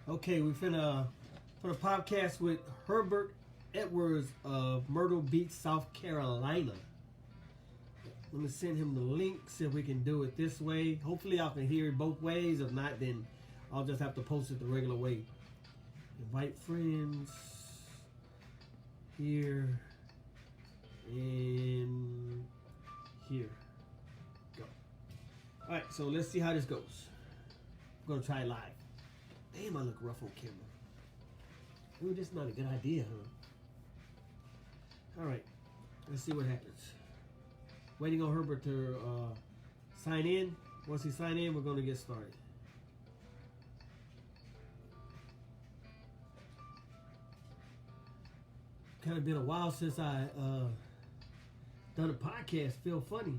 Okay, we finna for the podcast with Herbert Edwards of Myrtle Beach, South Carolina. Let me send him the link, see if we can do it this way. Hopefully I can hear it both ways. If not, then I'll just have to post it the regular way. Invite friends. Here. And here. Go. Alright, so let's see how this goes. I'm gonna try it live. Damn, I look rough on camera. Ooh, that's not a good idea, huh? Alright, let's see what happens. Waiting on Herbert to sign in. Once he signs in, we're going to get started. Kind of been a while since I done a podcast. Feel funny.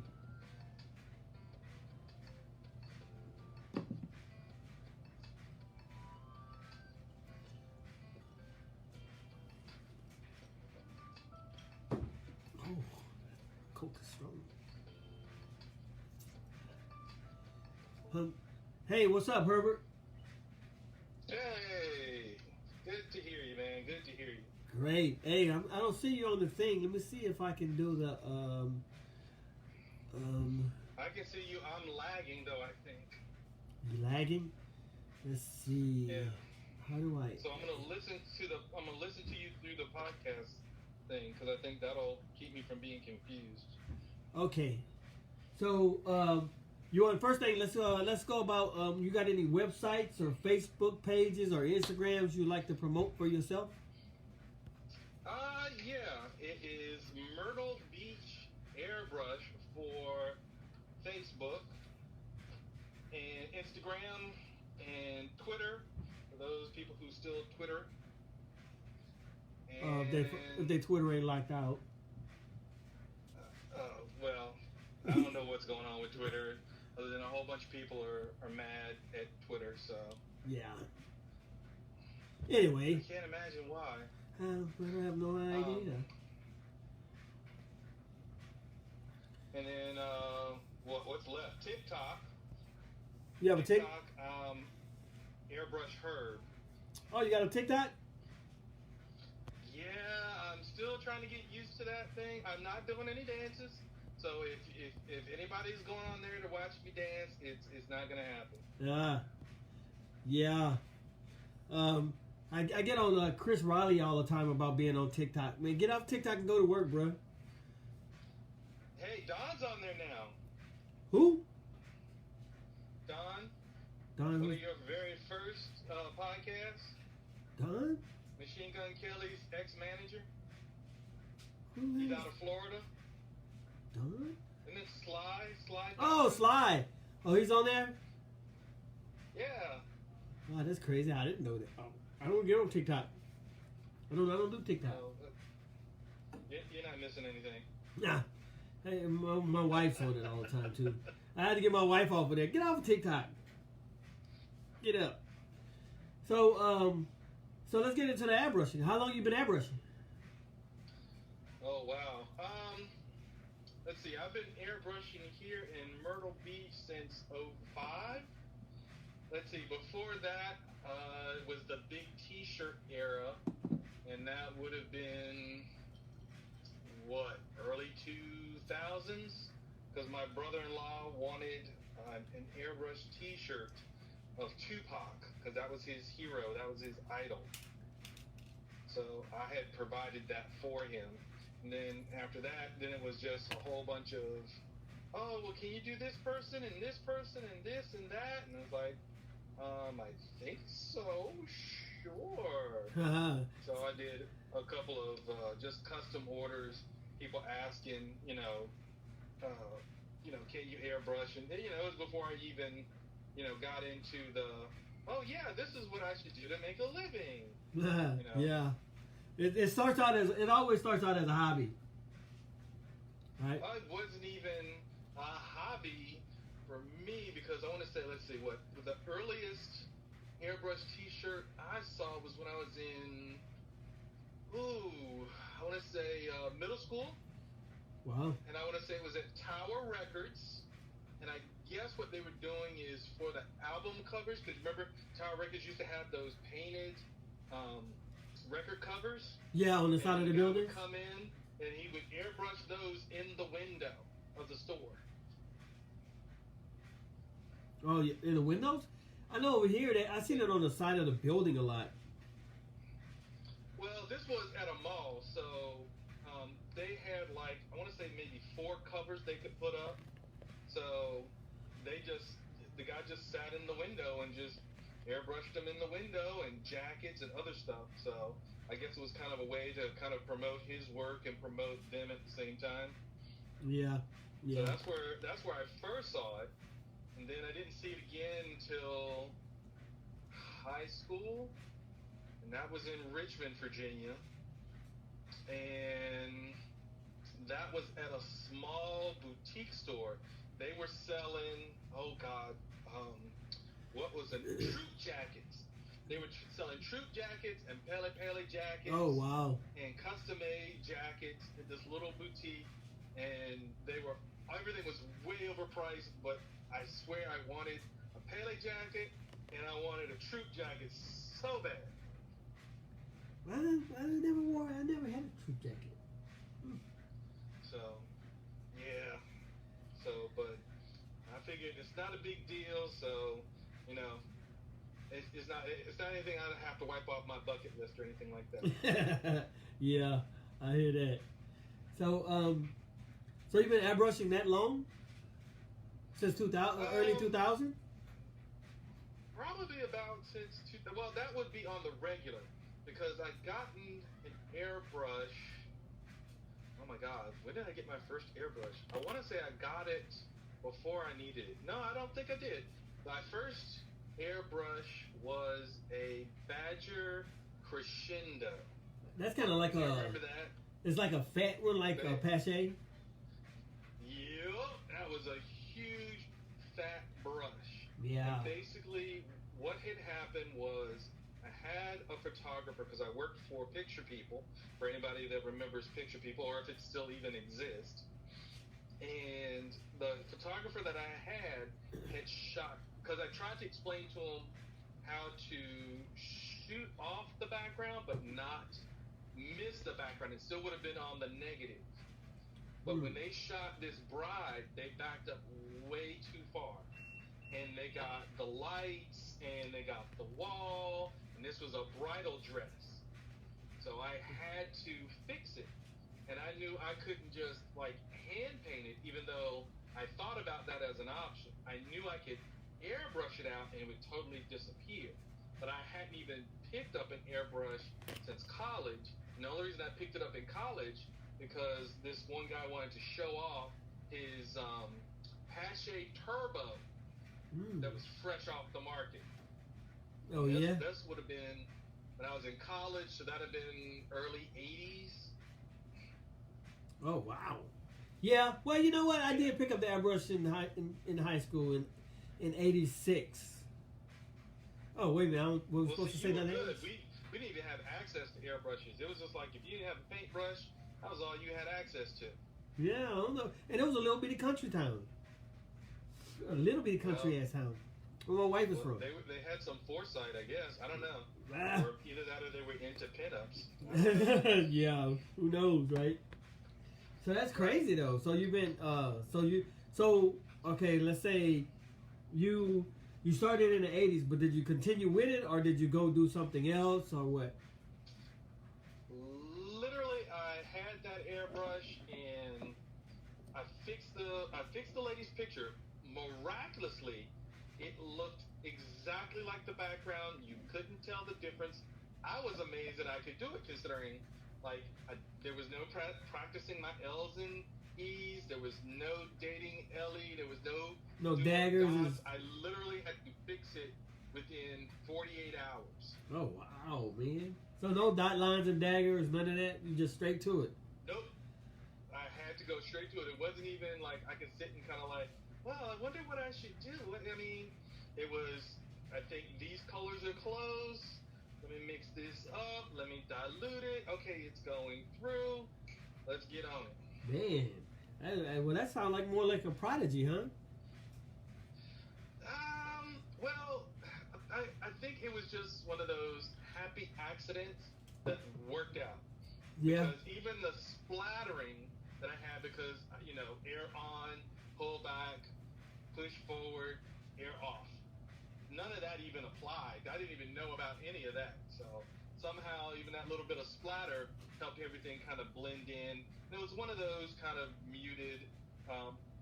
Oh, Coke is strong. Hey, what's up, Herbert? Hey, good to hear you, man. Good to hear you. Great. Hey, I don't see you on the thing. Let me see if I can do the I can see you. I'm lagging though. I think. You lagging? Let's see. Yeah. How do I? So I'm gonna listen to you through the podcast thing because I think that'll keep me from being confused. Okay. So you want first thing? Let's go about. You got any websites or Facebook pages or Instagrams you'd like to promote for yourself? Yeah. It is Myrtle Beach Airbrush for Facebook and Instagram and Twitter for those people who still Twitter. And, If they Twitter ain't locked out. Well, I don't know what's going on with Twitter, other than a whole bunch of people are mad at Twitter. So yeah. Anyway, I can't imagine why. I don't have no idea. And then what's left? TikTok. You have a TikTok? Airbrush Herb. Oh, you got a TikTok? Yeah, I'm still trying to get used to that thing. I'm not doing any dances, so if anybody's going on there to watch me dance, it's not gonna happen. Yeah. I get on Chris Riley all the time about being on TikTok. Man, get off TikTok and go to work, bro. Hey, Don's on there now. Who? Don, Don. one of your very first podcasts. Don? Machine Gun Kelly's ex-manager. Who He's is? out of Florida. Don? And then Sly. Oh, Sly. Oh, he's on there? Yeah. Wow, that's crazy. I didn't know that. Oh, I don't get on TikTok. I don't do TikTok. No, you're not missing anything. Nah. Hey, my wife's on it all the time too. I had to get my wife off of there. Get off of TikTok. Get up. So let's get into the airbrushing. How long you been airbrushing? Oh wow. Let's see. I've been airbrushing here in Myrtle Beach since '05. Let's see. Before that was the big T-shirt era, and that would have been early 2000s, because my brother-in-law wanted an airbrush T-shirt of Tupac, because that was his hero, that was his idol. So I had provided that for him. And then after that, then it was just a whole bunch of, oh, well, can you do this person and this person and this and that? And I was like, I think so, sure. So I did a couple of just custom orders, people asking, can you airbrush? And, it was before I even, got into the, oh, yeah, this is what I should do to make a living. Yeah. It always starts out as a hobby. Right? It wasn't even a hobby for me because I want to say, let's see, the earliest airbrush T-shirt I saw was when I was in, I want to say middle school. Wow. And I want to say it was at Tower Records. And I guess what they were doing is for the album covers, because remember Tower Records used to have those painted record covers? Yeah, on the side of the building. Would come in and he would airbrush those in the window of the store. Oh, yeah, in the windows? I know over here, I seen it on the side of the building a lot. Well, this was at a mall, so they had like, I want to say maybe 4 covers they could put up. So the guy just sat in the window and just airbrushed them in the window and jackets and other stuff. So I guess it was kind of a way to kind of promote his work and promote them at the same time. Yeah, yeah. So that's where I first saw it, and then I didn't see it again until high school, and that was in Richmond, Virginia, and that was at a small boutique store. They were selling, what was it? Troop jackets. They were selling troop jackets and Pele Pele jackets. Oh, wow. And custom-made jackets at this little boutique. And everything was way overpriced, but I swear I wanted a Pele jacket and I wanted a troop jacket so bad. I never had a troop jacket. So, yeah. But I figured it's not a big deal, so, it's not anything I have to wipe off my bucket list or anything like that. Yeah, I hear that. So, so you've been airbrushing that long? Since 2000, early 2000? Probably about since, well, that would be on the regular, because I gotten an airbrush. Oh my God, when did I get my first airbrush? I want to say I got it before I needed it. No, I don't think I did. My first airbrush was a Badger Crescendo. That's kind of like remember that? It's like a fat one, like a Pache. Yep, that was a huge fat brush. Yeah. And basically, what had happened was I had a photographer, because I worked for Picture People, for anybody that remembers Picture People, or if it still even exists. And the photographer that I had shot, because I tried to explain to him how to shoot off the background, but not miss the background. It still would have been on the negative. But when they shot this bride, they backed up way too far. And they got the lights, and they got the wall, and this was a bridal dress. So I had to fix it. And I knew I couldn't just, hand paint it, even though I thought about that as an option. I knew I could airbrush it out, and it would totally disappear. But I hadn't even picked up an airbrush since college. And the only reason I picked it up in college, because this one guy wanted to show off his Pache Turbo that was fresh off the market. Oh, yeah? This would have been when I was in college, so that would have been early 80s. Oh, wow. Yeah, well, you know what? I did pick up the airbrush in high school in 86. Oh, wait a minute. Was we supposed to say that name? We didn't even have access to airbrushes. It was just like, if you didn't have a paintbrush, that was all you had access to. Yeah, I don't know. And it was a little bitty country town. A little bitty country-ass town. Where my wife was from. They had some foresight, I guess. I don't know. Or either that or they were into pinups. Yeah, who knows, right? So that's crazy, though. So you've been, okay, let's say you started in the 80s, but did you continue with it, or did you go do something else, or what? Literally, I had that airbrush, and I fixed the lady's picture. Miraculously, it looked exactly like the background. You couldn't tell the difference. I was amazed that I could do it, considering, there was no practicing my L's and E's. There was no dating Ellie. There was no daggers. I literally had to fix it within 48 hours. Oh, wow, man. So no dot lines and daggers, none of that? You just straight to it? Nope. I had to go straight to it. It wasn't even like I could sit and kind of well, I wonder what I should do. It was, I think these colors are close. Let me mix this up. Let me dilute it. Okay, it's going through. Let's get on it. Man, well, that sounds more like a prodigy, huh? I think it was just one of those happy accidents that worked out. Yeah. Because even the splattering that I had, because air on, pull back, push forward, air off. None of that even applied. I didn't even know about any of that. So somehow even that little bit of splatter helped everything kind of blend in. And it was one of those kind of muted,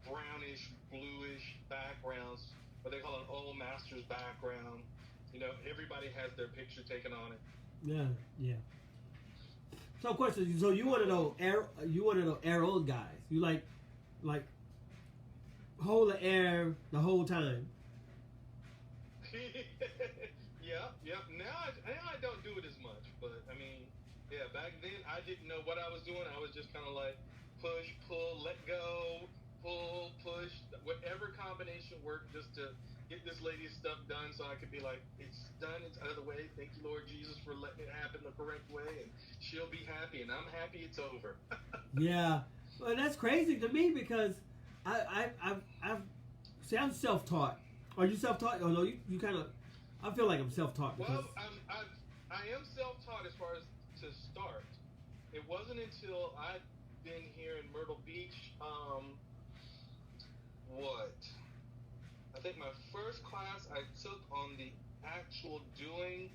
brownish, bluish backgrounds, what they call an old master's background. Everybody has their picture taken on it. Yeah, yeah. So, question. So you want to know air on guys? You like hold the air the whole time? Yep. Now I don't do it as much, but I mean, yeah. Back then I didn't know what I was doing. I was just kind of like push, pull, let go, pull, push, whatever combination worked just to get this lady's stuff done, so I could be like, it's done, it's out of the way. Thank you, Lord Jesus, for letting it happen the correct way, and she'll be happy, and I'm happy it's over. Yeah, well, that's crazy to me because I'm self-taught. Are you self-taught? Oh no, you kind of. I feel like I'm self-taught. Well, I am self-taught as far as to start. It wasn't until I'd been here in Myrtle Beach. I think my first class I took on the actual doing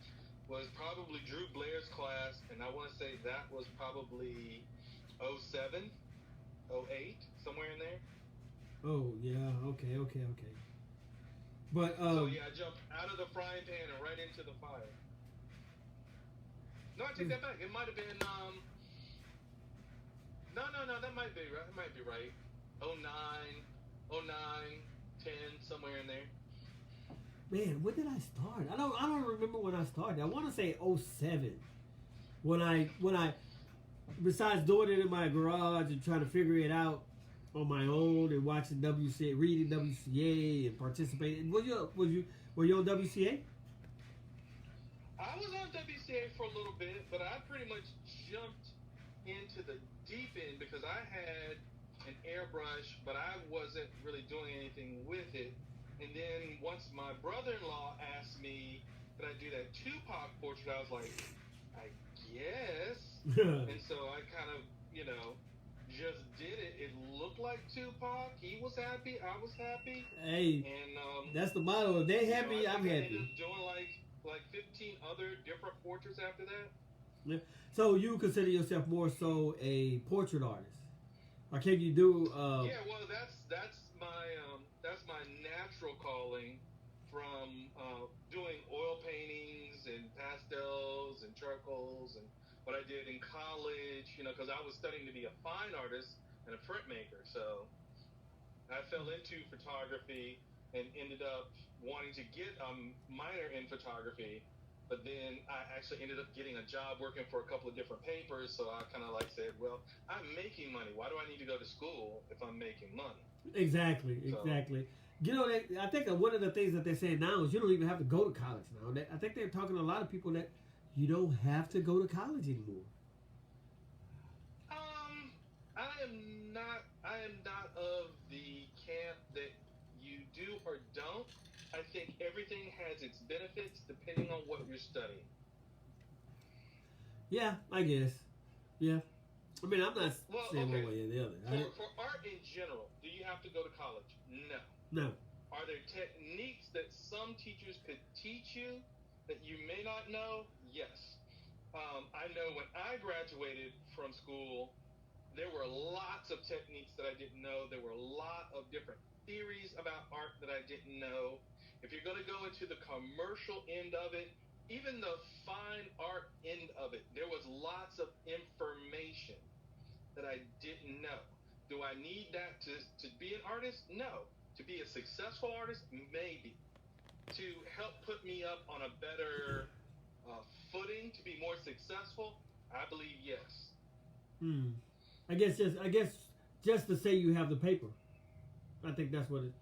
was probably Drew Blair's class, and I want to say that was probably 07, 08, somewhere in there. Oh yeah, okay. But so yeah, I jumped out of the frying pan and right into the fire. No, I take that back. It might have been no, that might be right. It might be right. 09, 10, somewhere in there. Man, when did I start? I don't remember when I started. I want to say 07. When I besides doing it in my garage and trying to figure it out on my own and watching WCA, reading WCA and participating. Were you on WCA? I was on WCA for a little bit, but I pretty much jumped into the deep end because I had an airbrush, but I wasn't really doing anything with it. And then once my brother-in-law asked me, could I do that Tupac portrait, I was like, I guess. And so I kind of, just did it. It looked like Tupac. He was happy. I was happy. Hey, and that's the motto. If they're happy, I'm happy. I ended up doing like 15 other different portraits after that. Yeah. So you consider yourself more so a portrait artist, or can you do? Yeah, well, that's my natural calling from doing oil paintings and pastels and charcoals and what I did in college, because I was studying to be a fine artist and a printmaker. So I fell into photography and ended up wanting to get a minor in photography, but then I actually ended up getting a job working for a couple of different papers. So I kind of said, well, I'm making money. Why do I need to go to school if I'm making money? Exactly. I think one of the things that they're saying now is you don't even have to go to college now. I think they're talking to a lot of people that you don't have to go to college anymore. I am not of the camp that you do or don't. I think everything has its benefits depending on what you're studying. Yeah, I guess. Yeah. I mean, I'm not saying one way or the other. For art in general, do you have to go to college? No. No. Are there techniques that some teachers could teach you that you may not know? Yes. I know when I graduated from school, there were lots of techniques that I didn't know. There were a lot of different theories about art that I didn't know. If you're going to go into the commercial end of it, even the fine art end of it, there was lots of information that I didn't know. Do I need that to be an artist? No. To be a successful artist? Maybe. To help put me up on a better footing, to be more successful? I believe yes. I guess just to say you have the paper. I think that's what it.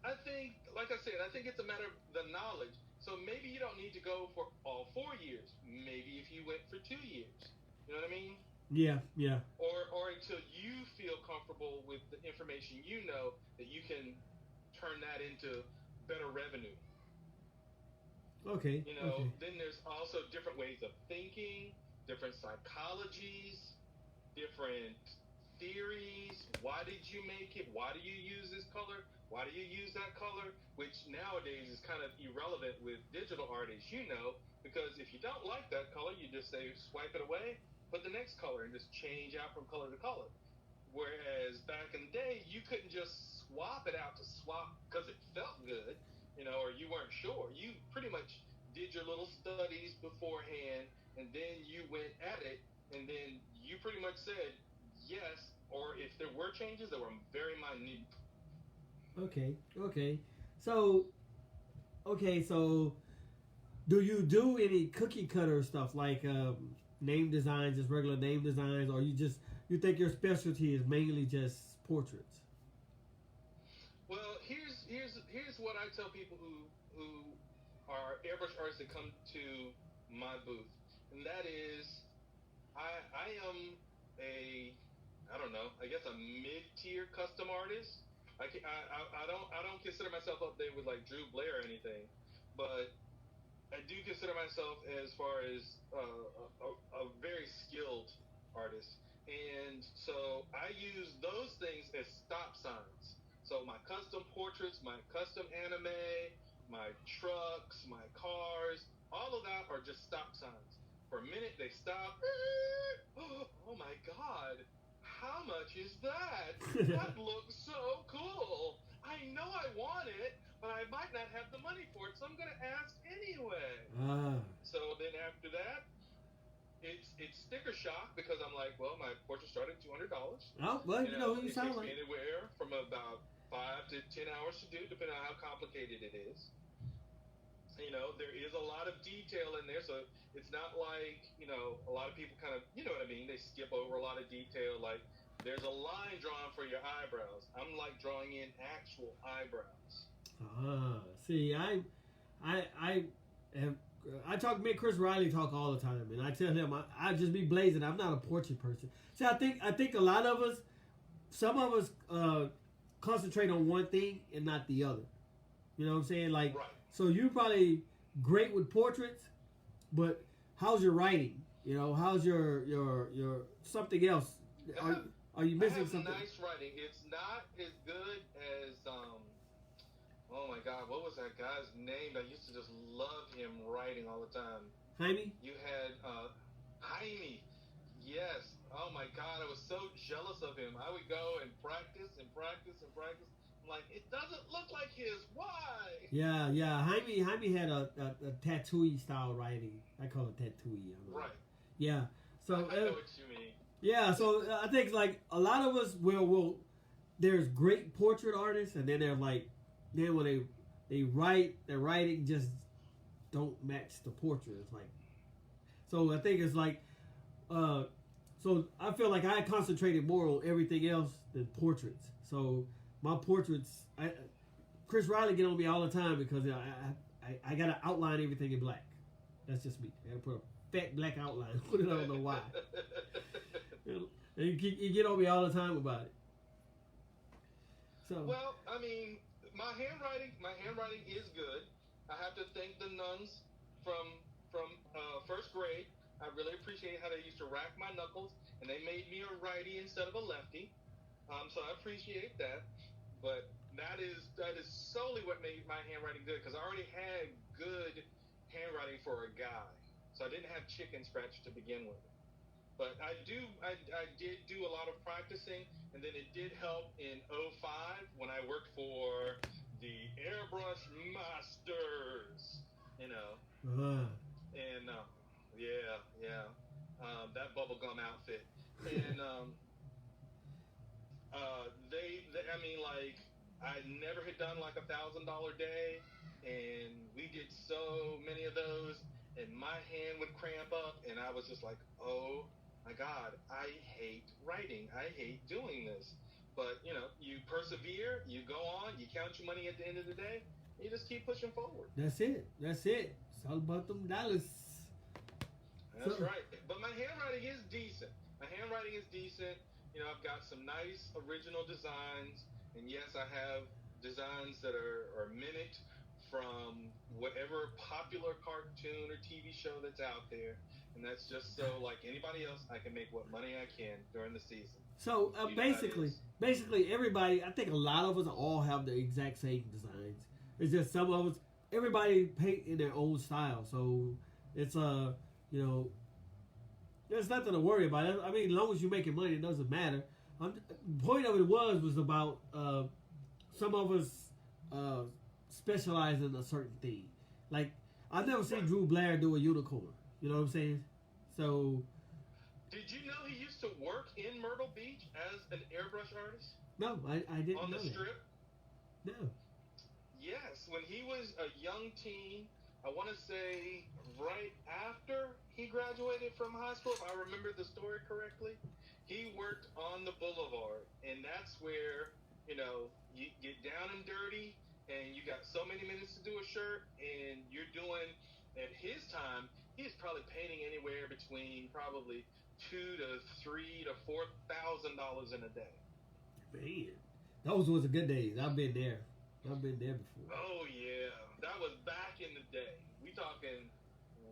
I think, like I said, I think it's a matter of the knowledge. So maybe you don't need to go for all 4 years. Maybe if you went for 2 years. You know what I mean? Yeah. Or until you feel comfortable with the information you know that you can turn that into better revenue. Okay. You know, Okay. then there's also different ways of thinking, different psychologies, different theories. Why did you make it? Why do you use this color? Why do you use that color? Which nowadays is kind of irrelevant with digital art, as you know, because if you don't like that color, you just say swipe it away, put the next color, and just change out from color to color. Whereas back in the day, you couldn't just swap it out to swap because it felt good, you know, or you weren't sure. You pretty much did your little studies beforehand, and then you went at it, and then you pretty much said yes, or if there were changes, they were very minute. Okay. Okay. So so do you do any cookie cutter stuff like name designs, just regular name designs, or you think your specialty is mainly just portraits? Well, here's what I tell people who are airbrush artists that come to my booth, and that is I am a I don't know, I guess a mid-tier custom artist. I don't consider myself up there with like Drew Blair or anything, but I do consider myself as far as a very skilled artist, and so I use those things as stop signs. So my custom portraits, my custom anime, my trucks, my cars, all of that are just stop signs. For a minute, they stop. Oh my God! How much is that? That looks so cool. I know I want it, but I might not have the money for it, so I'm gonna ask anyway. Ah. So then after that, it's sticker shock because I'm like, well, my portrait started at $200. Oh, well, You you know know, who you it sound takes me like. anywhere from about 5 to 10 hours to do, depending on how complicated it is. You know, there is a lot of detail in there, so it's not like, you know, a lot of people kind of, you know what I mean, they skip over a lot of detail. Like, there's a line drawn for your eyebrows. I'm like drawing in actual eyebrows. Ah, see, I have, I talk, me and Chris Riley talk all the time, and I tell him I just be blazing. I'm not a portrait person. See, I think a lot of us, some of us, concentrate on one thing and not the other. You know what I'm saying? Like, Right. so you're probably great with portraits, but how's your writing? You know, how's your something else? Are, are you I missing have something? nice writing. It's not as good as oh my God, what was that guy's name? I used to just love him writing all the time. Jaime? You had Jaime. Yes. Oh my God, I was so jealous of him. I would go and practice and practice and practice. I'm like, it doesn't look like his. Why? Yeah. Jaime had a tattooy style writing. I call it tattooy. Right. Yeah. So I know what you mean. yeah. So I think like a lot of us will there's great portrait artists, and then they're like, then when they write, their writing just don't match the portrait. It's like, so I think it's like, so I feel like I concentrated more on everything else than portraits. So my portraits, Chris Riley get on me all the time because I gotta outline everything in black. That's just me. I gotta put a fat black outline. I don't know why. And you get on me all the time about it. So Well, I mean, my handwriting is good. I have to thank the nuns from first grade. I really appreciate how they used to rack my knuckles, and they made me a righty instead of a lefty. So I appreciate that. But that is solely what made my handwriting good because I already had good handwriting for a guy, so I didn't have chicken scratch to begin with. But I did do a lot of practicing, and then it did help in '05 when I worked for the Airbrush Masters, you know, uh, and yeah, that bubblegum outfit, and I mean, like, I never had done like $1,000 day, and we did so many of those, and my hand would cramp up, and I was just like, oh my God, I hate writing. I hate doing this. But, you know, you persevere, you go on, you count your money at the end of the day, you just keep pushing forward. that's it. It's all about them dollars. That's right. But my handwriting is decent. You know, I've got some nice original designs. And yes, I have designs that are minute from whatever popular cartoon or TV show that's out there, and that's just so like anybody else, I can make what money I can during the season. So You know how it is. basically, everybody. I think a lot of us all have the exact same designs. It's just some of us. Everybody paint in their own style, so it's you know, there's nothing to worry about. I mean, as long as you're making money, it doesn't matter. The point of it was about some of us specialize in a certain thing. Like I've never seen Drew Blair do a unicorn. You know what I'm saying? So. Did you know he used to work in Myrtle Beach as an airbrush artist? No, I didn't on know the that. strip? No. Yes, when he was a young teen, I want to say right after he graduated from high school, if I remember the story correctly, he worked on the boulevard, and that's where, you know, you get down and dirty, and you got so many minutes to do a shirt, and you're doing, at his time, he's probably painting anywhere between probably $2,000 to $3,000 to $4,000 in a day. Man, those was the good days. I've been there. I've been there before. Oh yeah, that was back in the day. We talking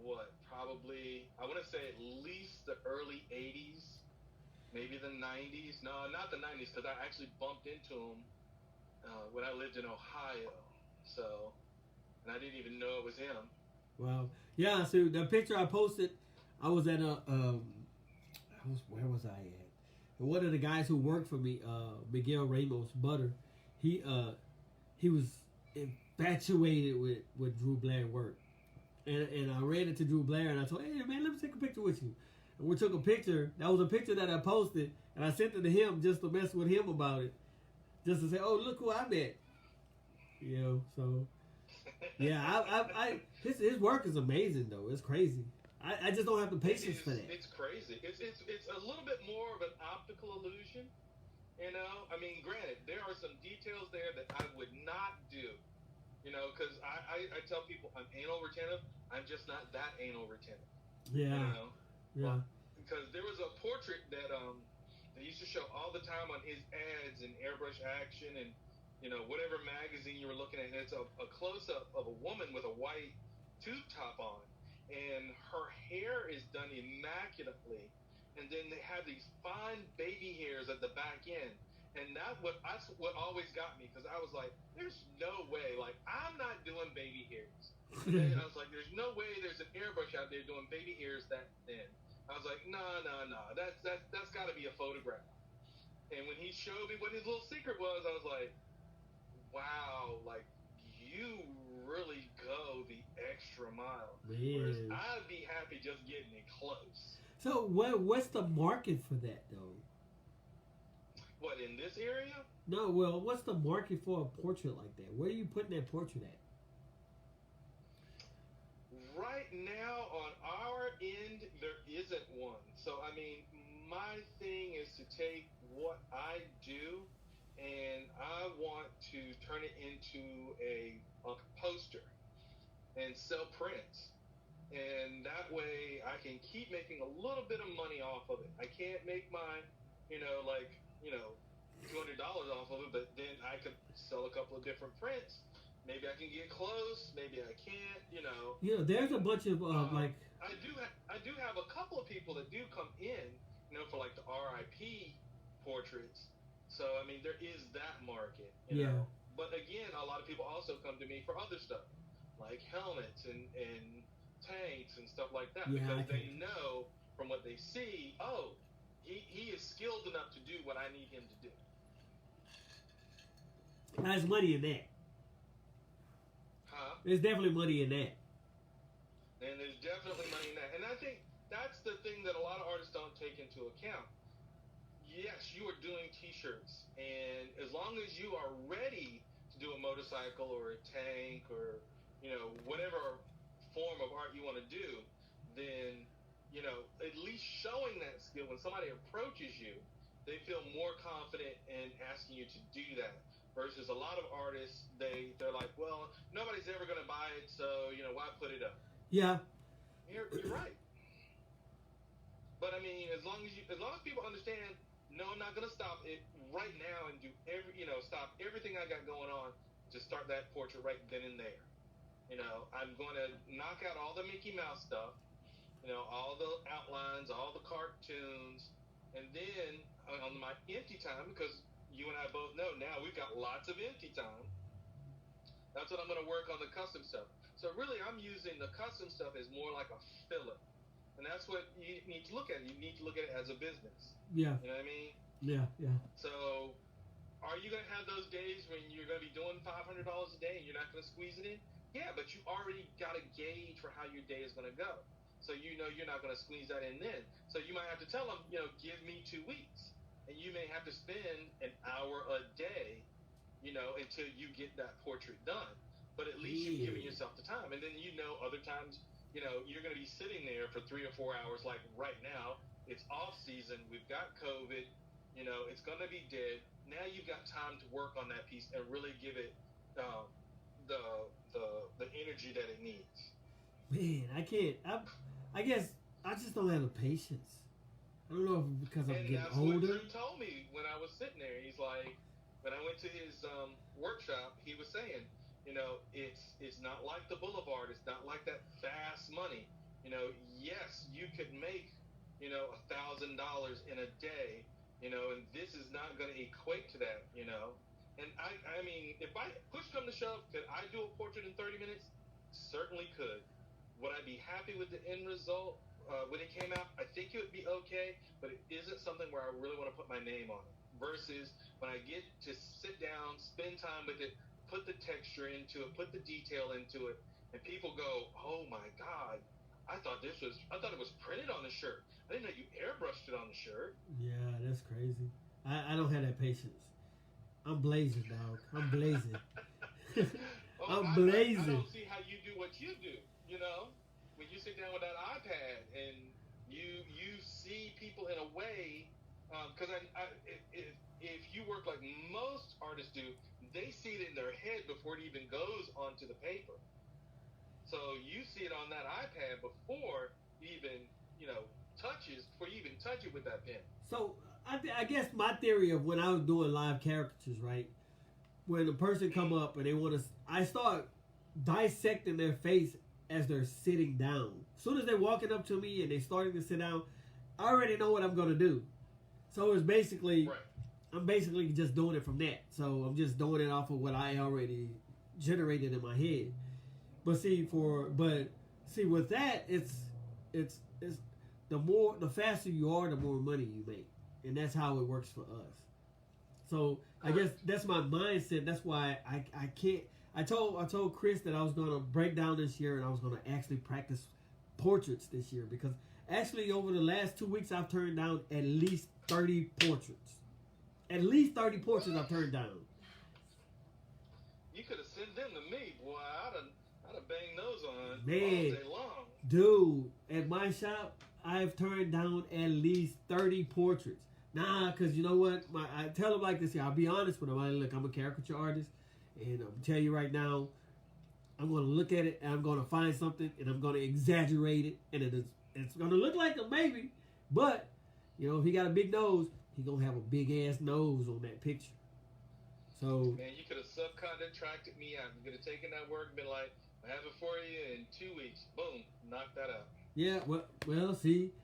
what? Probably I want to say at least the early '80s, maybe the '90s. No, not the '90s, because I actually bumped into him when I lived in Ohio. So, and I didn't even know it was him. Wow. Yeah. So the picture I posted, I was at where was I at? And one of the guys who worked for me, Miguel Ramos Butter, he was infatuated with Drew Blair work. And I ran into Drew Blair and I told him, hey man, let me take a picture with you. And we took a picture. That was a picture that I posted and I sent it to him just to mess with him about it. Just to say, oh, look who I met. You know, so yeah, his work is amazing though. It's crazy. I just don't have the patience for that. It's crazy. It's a little bit more of an optical illusion. You know, I mean, granted, there are some details there that I would not do. You know, because I tell people I'm anal retentive. I'm just not that anal retentive. Yeah. You know? Yeah. Well, because there was a portrait that they used to show all the time on his ads and Airbrush Action and, you know, whatever magazine you were looking at. And it's a close-up of a woman with a white tube top on. And her hair is done immaculately. And then they have these fine baby hairs at the back end. And that's what always got me, because I was like, there's no way. Like, I'm not doing baby hairs. And I was like, there's no way there's an airbrush out there doing baby hairs that thin. I was like, no. That's got to be a photograph. And when he showed me what his little secret was, I was like, wow, like, you really go the extra mile. Whereas I'd be happy just getting it close. So what's the market for that though? What, in this area? No, well, what's the market for a portrait like that? Where are you putting that portrait at? Right now, on our end, there isn't one. So, I mean, my thing is to take what I do and I want to turn it into a poster and sell prints. And that way I can keep making a little bit of money off of it. I can't make my, $200 off of it, but then I could sell a couple of different prints. Maybe I can get close. Maybe I can't. Yeah, there's a bunch of like. I do have a couple of people that do come in, for like the RIP portraits. So I mean, there is that market. You know? But again, a lot of people also come to me for other stuff, like helmets and tanks and stuff like that, because they know from what they see, oh, he is skilled enough to do what I need him to do. There's money in that. Huh? There's definitely money in that. And there's definitely money in that. And I think that's the thing that a lot of artists don't take into account. Yes, you are doing t-shirts, and as long as you are ready to do a motorcycle or a tank or, whatever form of art you want to do, then, at least showing that skill, when somebody approaches you, they feel more confident in asking you to do that. Versus a lot of artists, they're like, well, nobody's ever going to buy it, so, why put it up? Yeah. You're right. But I mean, as long as people understand, no, I'm not going to stop it right now and do stop everything I got going on to start that portrait right then and there. I'm going to knock out all the Mickey Mouse stuff, all the outlines, all the cartoons, and then on my empty time, because you and I both know now we've got lots of empty time, that's what I'm going to work on the custom stuff. So really, I'm using the custom stuff as more like a filler. And that's what you need to look at. You need to look at it as a business. Yeah. You know what I mean? Yeah. So are you going to have those days when you're going to be doing $500 a day and you're not going to squeeze it in? Yeah, but you already got a gauge for how your day is going to go. So you're not going to squeeze that in then. So you might have to tell them, give me 2 weeks. And you may have to spend an hour a day, until you get that portrait done. But at least you've given yourself the time. And then other times, you're going to be sitting there for 3 or 4 hours. Like right now, it's off season. We've got COVID. It's going to be dead. Now you've got time to work on that piece and really give it the energy that it needs. Man, I can't. I guess I just don't have the patience. I don't know if it's because I'm getting older. What Drew told me when I was sitting there. He's like, when I went to his workshop, he was saying, it's not like the Boulevard. It's not like that fast money. Yes, you could make, $1,000 in a day, and this is not going to equate to that, And I mean, if push come to shove, could I do a portrait in 30 minutes? Certainly could. Would I be happy with the end result when it came out? I think it would be okay, but it isn't something where I really want to put my name on it. Versus when I get to sit down, spend time with it, put the texture into it, put the detail into it, and people go, "Oh my God, I thought it was printed on the shirt. I didn't know you airbrushed it on the shirt." Yeah, that's crazy. I don't have that patience. I'm blazing, dog. I'm blazing. I'm blazing. I don't see how you do what you do. When you sit down with that iPad and you see people in a way, because if you work like most artists do, they see it in their head before it even goes onto the paper. So you see it on that iPad before you even before you even touch it with that pen. So I guess my theory of when I was doing live caricatures, right? When a person come up and they want to, I start dissecting their face as they're sitting down. As soon as they're walking up to me and they're starting to sit down, I already know what I'm going to do. So it's basically, right. I'm basically just doing it from that. So I'm just doing it off of what I already generated in my head. But see, with that, it's the faster you are, the more money you make. And that's how it works for us. So I guess that's my mindset. That's why I can't. I told Chris that I was going to break down this year and I was going to actually practice portraits this year, because actually over the last 2 weeks I've turned down at least 30 portraits. At least 30 portraits I've turned down. You could have sent them to me, boy. I'd have banged those on all day long. Dude, at my shop, I've turned down at least 30 portraits. Nah, because you know what? I tell them like this here. I'll be honest with them. Look, I'm a caricature artist, and I'm tell you right now, I'm going to look at it, and I'm going to find something, and I'm going to exaggerate it, and it's going to look like a baby, but, if he got a big nose, he going to have a big-ass nose on that picture. So, man, you could have subcontracted me out. You could have taken that work and been like, I have it for you in 2 weeks. Boom, knock that out. Yeah, well, see,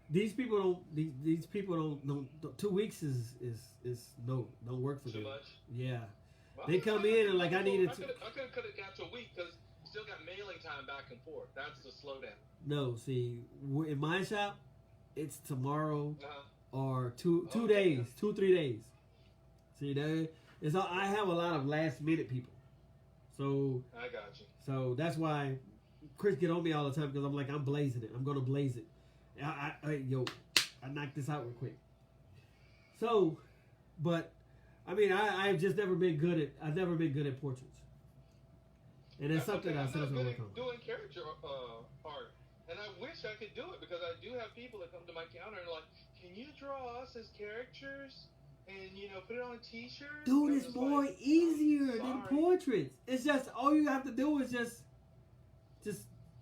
these people don't 2 weeks is don't work for them. Too much? Yeah. Well, they come in and like I needed to. I could have got to a week because you still got mailing time back and forth. That's the slowdown. No, see, in my shop, it's tomorrow or 2 days, 2-3 days. See, I have a lot of last minute people, so I got you. So that's why Chris get on me all the time, because I'm like, I'm blazing it. I'm gonna blaze it. I knocked this out real quick. So, but I mean, I've just never been good at portraits, and that's something I said I'm gonna work on. Doing character art, and I wish I could do it, because I do have people that come to my counter and like, can you draw us as characters and put it on a T-shirt? Dude, it's more easier than portraits. It's just all you have to do is just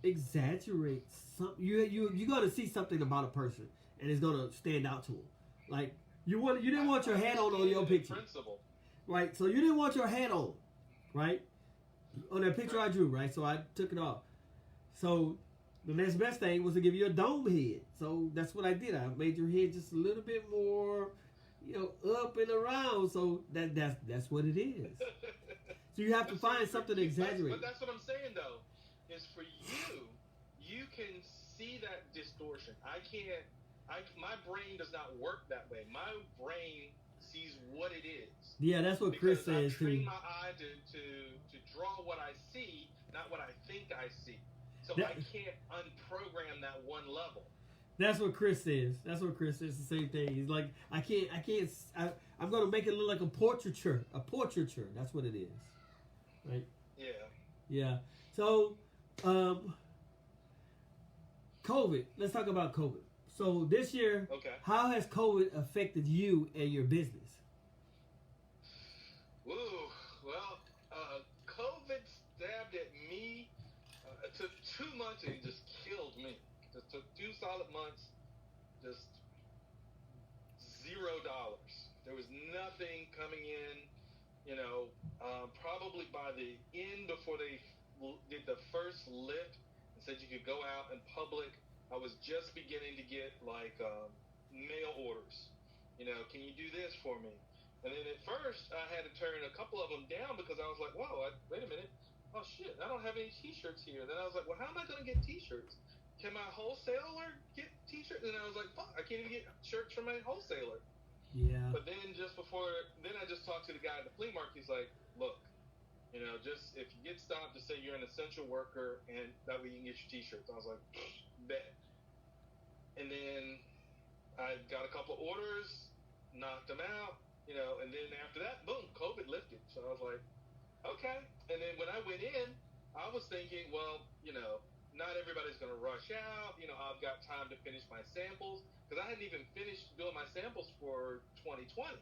exaggerate something. You're gonna see something about a person, and it's gonna stand out to them. Like you didn't want your hat on your picture, right? So you didn't want your hat on, right? On that picture I drew, right? So I took it off. So the next best thing was to give you a dome head. So that's what I did. I made your head just a little bit more, up and around. So that's what it is. So you have to find something to exaggerate. But that's what I'm saying though, is for you can see that distortion. I can't. My brain does not work that way. My brain sees what it is. Yeah, that's what Chris says I train too. my eye to draw what I see, not what I think I see. So I can't unprogram that one level. That's what Chris says. That's what Chris says. The same thing. He's like, I'm going to make it look like a portraiture. A portraiture. That's what it is. Right? Yeah. Yeah. So, COVID. Let's talk about COVID. So this year, okay. How has COVID affected you and your business? Ooh, well, COVID stabbed at me. It took 2 months and it just killed me. It took 2 solid months, just $0. There was nothing coming in, probably by the end before they did the first lift and said you could go out in public. I was just beginning to get mail orders. Can you do this for me? And then at first I had to turn a couple of them down because I was like, whoa, wait a minute. Oh shit, I don't have any t-shirts here. Then I was like, well, how am I going to get t-shirts? Can my wholesaler get t-shirts? And I was like, fuck, I can't even get shirts from my wholesaler. Yeah. But then I just talked to the guy at the flea market. He's like, look, just if you get stopped, just say you're an essential worker and that way you can get your t-shirts. I was like, bet. And then I got a couple of orders, knocked them out, and then after that, boom, COVID lifted. So I was like, okay. And then when I went in, I was thinking, well, not everybody's going to rush out. I've got time to finish my samples because I hadn't even finished doing my samples for 2020.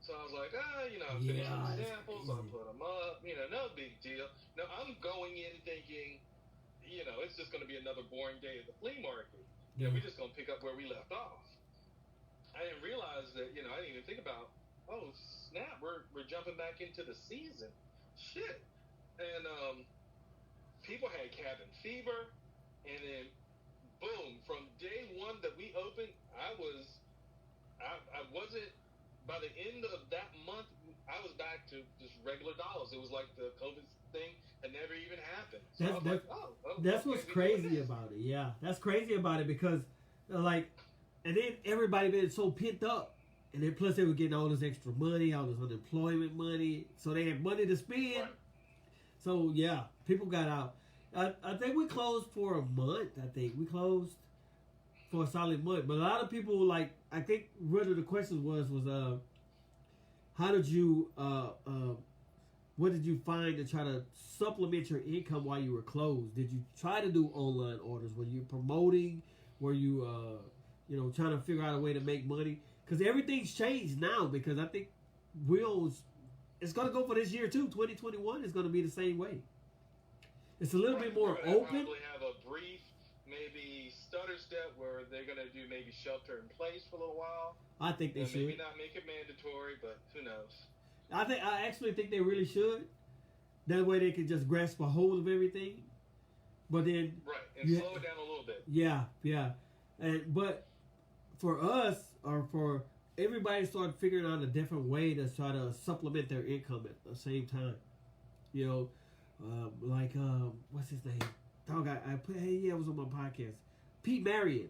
So I was like, I'm finishing the samples, I'll put them up, no big deal. Now I'm going in thinking, it's just going to be another boring day at the flea market. We're just going to pick up where we left off. I didn't realize that, I didn't even think about, oh, snap, we're jumping back into the season. Shit. And people had cabin fever, and then, boom, from day one that we opened, I wasn't, by the end of that month, I was back to just regular dollars. It was like the COVID thing had never even happened. So that's what's crazy about it. Yeah, that's crazy about it because, and then everybody been so pent up, and then plus they were getting all this extra money, all this unemployment money, so they had money to spend. Right. So yeah, people got out. I think we closed for a month. I think we closed for a solid month. But a lot of people I think one of the questions was how did you what did you find to try to supplement your income while you were closed? Did you try to do online orders? Were you promoting? Were you trying to figure out a way to make money? Because everything's changed now. Because I think it's going to go for this year too. 2021 is going to be the same way. It's a little bit more open. Probably have a brief, maybe stutter step where they're going to do maybe shelter in place for a little while. I think they should. Maybe not make it mandatory, but who knows? I actually think they really should. That way they can just grasp a hold of everything. But then and slow it down a little bit. Yeah. But for us, or for everybody, start figuring out a different way to try to supplement their income at the same time. What's his name? Dog, I was on my podcast. Pete Marion.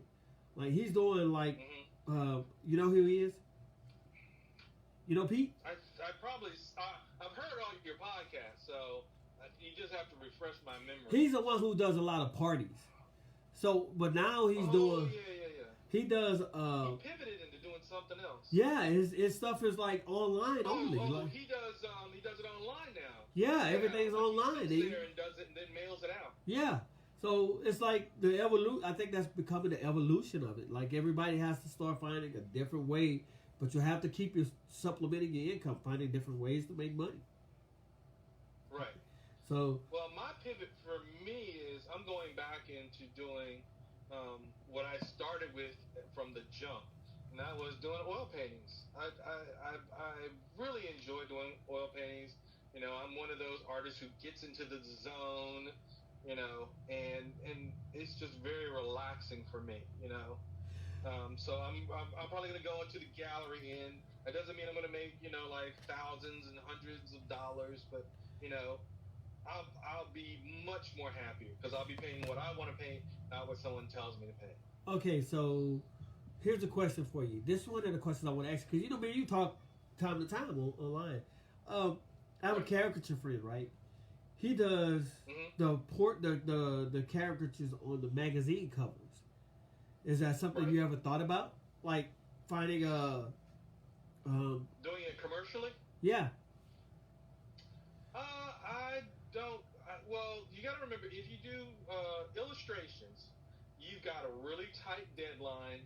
He's doing you know who he is? You know Pete? I've heard all your podcasts, so you just have to refresh my memory. He's the one who does a lot of parties. So, but now he's doing. Yeah. He does. He pivoted into doing something else. Yeah, his stuff is online only. He does it online now. Yeah, everything's online. He sits there and does it and then mails it out. Yeah. So it's like the evolution. I think that's becoming the evolution of it. Everybody has to start finding a different way, but you have to keep supplementing your income, finding different ways to make money. Right. So. Well, my pivot for me is I'm going back into doing what I started with from the jump, and that was doing oil paintings. I really enjoy doing oil paintings. You know, I'm one of those artists who gets into the zone, you know, and it's just very relaxing for me, you know. So I'm probably gonna go into the gallery, and it doesn't mean I'm gonna make, you know, like thousands and hundreds of dollars, but you know, I'll be much more happier because I'll be paying what I want to pay, not what someone tells me to pay. Okay, so here's a question for you. This is one of the questions I want to ask because you know, man, you talk time to time online. I have a caricature friend, right? He does the caricatures on the magazine covers. Is that something you ever thought about, like finding a doing it commercially? Yeah. I don't. Well, you got to remember, if you do illustrations, you've got a really tight deadline,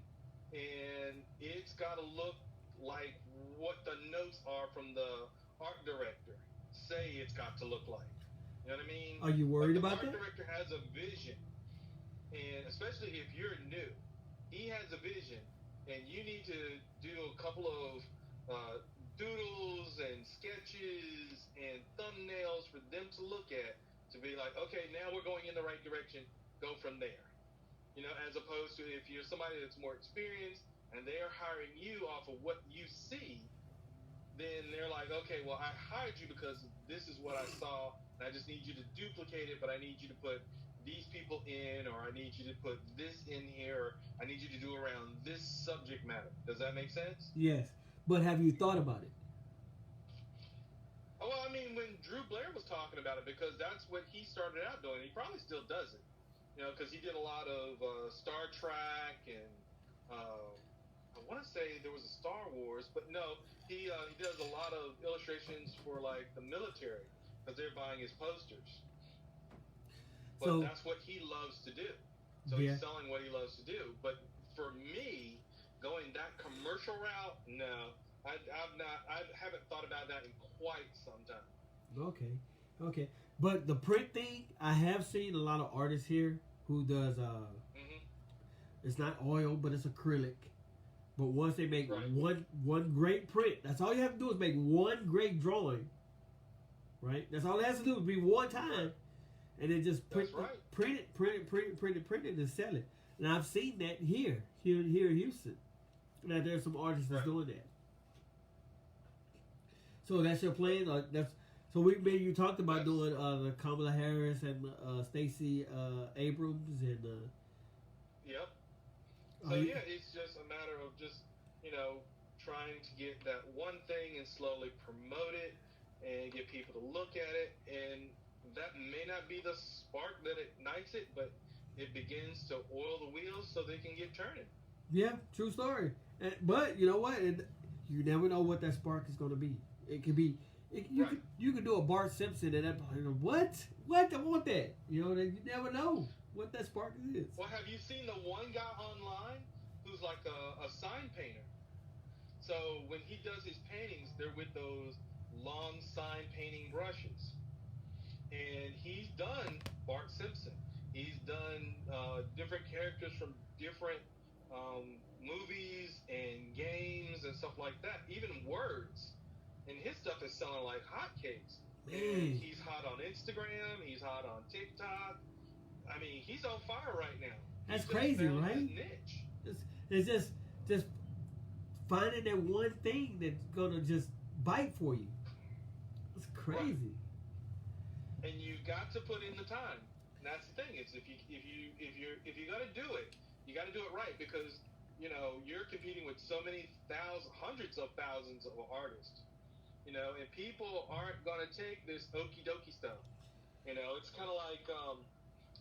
and it's got to look like what the notes are from the art director say it's got to look like. You know what I mean? Are you worried about that? The art director has a vision, and especially if you're new, he has a vision, and you need to do a couple of doodles and sketches and thumbnails for them to look at to be like, okay, now we're going in the right direction. Go from there. You know, as opposed to if you're somebody that's more experienced and they're hiring you off of what you see, then they're like, okay, well, I hired you because this is what I saw, and I just need you to duplicate it, but I need you to put these people in, or I need you to put this in here, or I need you to do around this subject matter. Does that make sense? Yes. But have you thought about it? Oh, well, I mean, when Drew Blair was talking about it, because that's what he started out doing. He probably still does it, you know, because he did a lot of Star Trek, and I want to say there was a Star Wars, but no, he does a lot of illustrations for like the military because they're buying his posters. But that's what he loves to do. So he's selling what he loves to do. But for me, going that commercial route, no. I haven't thought about that in quite some time. Okay. But the print thing, I have seen a lot of artists here who does it's not oil, but it's acrylic. But once they make one great print, that's all you have to do is make one great drawing. Right? That's all it has to do is be one time. And then just print it, and sell it. And I've seen that here in Houston. Now there's some artists that's doing that. So that's your plan. You talked about doing the Kamala Harris and Stacey Abrams and. Yep. So it's just a matter of just trying to get that one thing and slowly promote it and get people to look at it, and that may not be the spark that ignites it, but it begins to oil the wheels so they can get turning. Yeah, true story. But you know what? You never know what that spark is going to be. It could be. You could do a Bart Simpson and that. What? I want that. You never know what that spark is. Well, have you seen the one guy online who's like a sign painter? So when he does his paintings, they're with those long sign painting brushes. And he's done Bart Simpson. He's done different characters from different movies and games and stuff like that. Even words. And his stuff is selling like hotcakes. And he's hot on Instagram. He's hot on TikTok. I mean, he's on fire right now. That's crazy, right? His niche. It's just finding that one thing that's gonna just bite for you. It's crazy. Right. And you got to put in the time. And that's the thing. It's if you're gonna do it, you got to do it right, because you're competing with so many hundreds of thousands of artists. And people aren't gonna take this okie dokie stuff. It's kind of like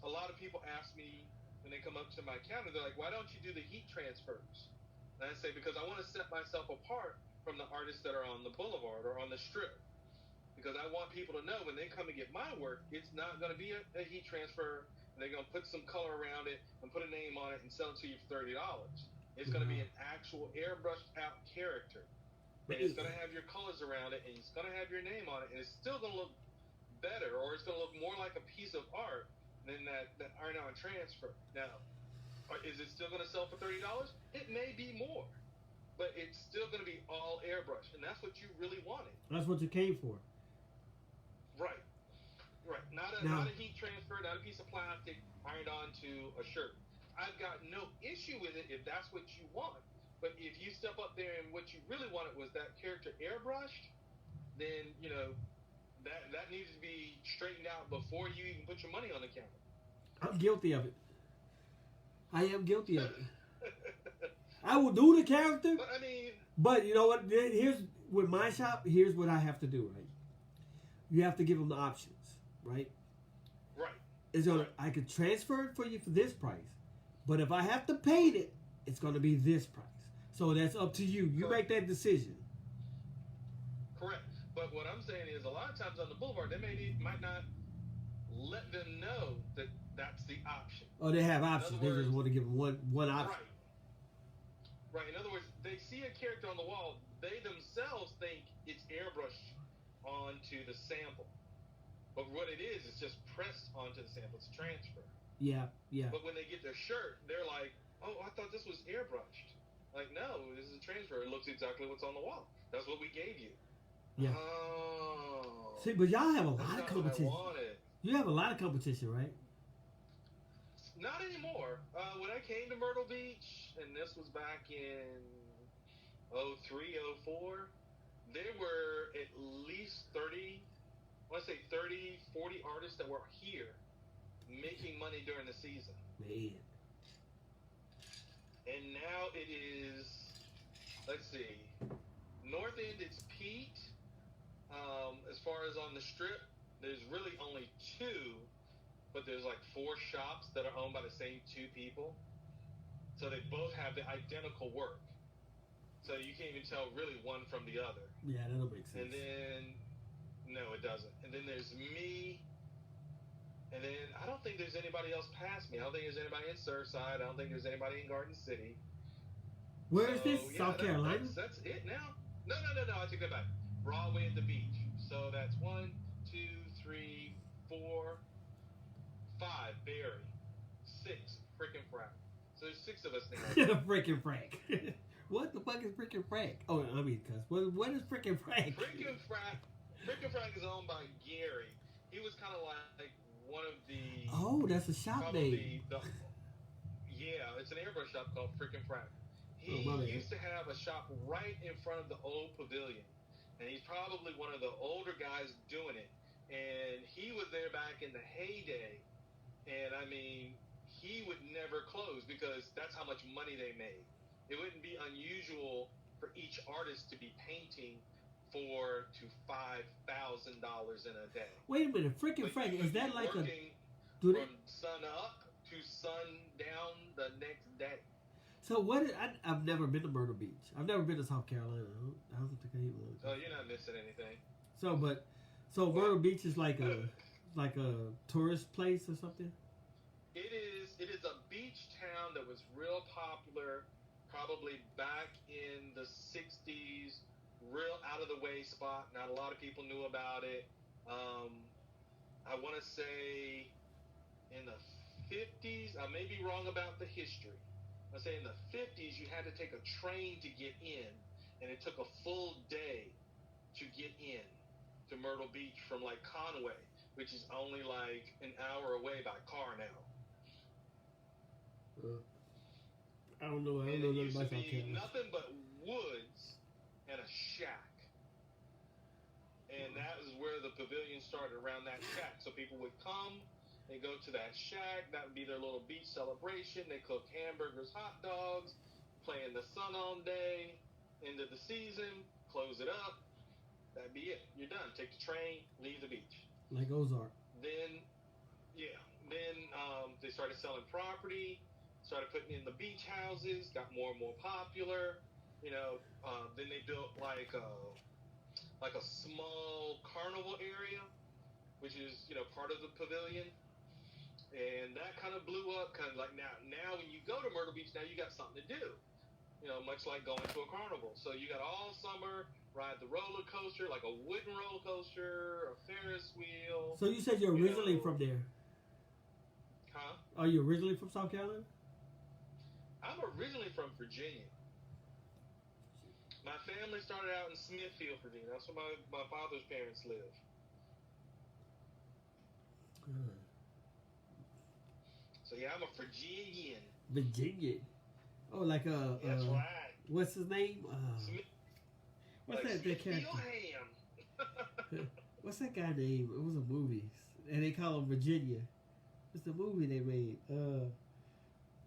a lot of people ask me when they come up to my counter, they're like, "Why don't you do the heat transfers?" And I say, because I want to set myself apart from the artists that are on the boulevard or on the strip. Because I want people to know when they come and get my work, it's not going to be a heat transfer, and they're going to put some color around it and put a name on it and sell it to you for $30. It's going to be an actual airbrushed out character. And it's going to have your colors around it, and it's going to have your name on it, and it's still going to look better, or it's going to look more like a piece of art than that iron-on transfer. Now, is it still going to sell for $30? It may be more, but it's still going to be all airbrush, and that's what you really wanted. That's what you came for. Right. Right. Not a heat transfer, not a piece of plastic ironed onto a shirt. I've got no issue with it if that's what you want. But if you step up there and what you really wanted was that character airbrushed, then that needs to be straightened out before you even put your money on the counter. I'm guilty of it. I am guilty of it. I will do the character, But I mean, but you know what? Here's with my shop. Here's what I have to do. Right, you have to give them the options. Right. right. It's gonna. I could transfer it for you for this price, but if I have to paint it, it's gonna be this price. So that's up to you. You Correct. make that decision. Correct. But what I'm saying is, a lot of times on the boulevard, they might not let them know that that's the option. Oh, they have options. They just want to give them one option. Right. Right. In other words, they see a character on the wall. They themselves think it's airbrushed onto the sample. But what it is just pressed onto the sample. It's a transfer. Yeah, yeah. But when they get their shirt, they're like, oh, I thought this was airbrushed. Like, no, this is a transfer. It looks exactly what's on the wall. That's what we gave you. Yeah. Oh. See, but y'all have a lot of That's not what I competition. wanted. You have a lot of competition, right? Not anymore. When I came to Myrtle Beach, and this was back in 03, 04, there were at least 30, I want to say 30, 40 artists that were here making money during the season. Man. And now it is, let's see, North End, it's Pete. As far as on the Strip, there's really only two, but there's like 4 shops that are owned by the same 2 people. So they both have the identical work. So you can't even tell really one from the other. Yeah, that'll make sense. And then, no, it doesn't. And then there's me. And then I don't think there's anybody else past me. I don't think there's anybody in Surfside. I don't think there's anybody in Garden City. Where is this? Yeah, South Carolina? That's it now. No. I take that back. Broadway at the beach. So that's 1, 2, 3, 4, 5. Barry. 6. Frickin' Frack. So there's 6 of us now. Frickin' Frank. What the fuck is Frickin' Frank? Oh, I mean, cuz what is Frickin' Frank? Frickin' Frack is owned by Gary. He was kind of like one of the. Oh, that's a shop name. Yeah, it's an airbrush shop called Frickin' Frack. He used to have a shop right in front of the old pavilion, and he's probably one of the older guys doing it. And he was there back in the heyday, and I mean, he would never close because that's how much money they made. It wouldn't be unusual for each artist to be painting $4,000 to $5,000 in a day. Wait a minute, Frickin' Frank, is that like a? From sun up to sun down the next day. So I've never been to Myrtle Beach. I've never been to South Carolina. I don't think I even know. Oh, you're not missing anything. So Myrtle Beach is like a tourist place or something? It is a beach town that was real popular probably back in the 60s, real out of the way spot. Not a lot of people knew about it. I want to say in the 50s, I may be wrong about the history. I say in the 50s, you had to take a train to get in, and it took a full day to get in to Myrtle Beach from like Conway, which is only like an hour away by car now. I don't know. It used to be nothing but woods and a shack. And that is where the pavilion started, around that shack. So people would come, they go to that shack. That would be their little beach celebration. They cook hamburgers, hot dogs, play in the sun all day. End of the season, close it up. That'd be it. You're done. Take the train, leave the beach. Like Ozark. Then they started selling property, started putting in the beach houses, got more and more popular. Then they built like a small carnival area, which is part of the pavilion, and that kind of blew up. Kind of like now when you go to Myrtle Beach, now you got something to do. Much like going to a carnival. So you got all summer, ride the roller coaster, like a wooden roller coaster, a Ferris wheel. So you said you're originally from there? Huh? Are you originally from South Carolina? I'm originally from Virginia. My family started out in Smithfield, Virginia. That's where my father's parents live. So yeah, I'm a Virginian. Virginia. Oh, like That's right. what's his name? Smith, What's like that character? Ham. What's that guy name? It was a movie, and they call him Virginia. It's the movie they made.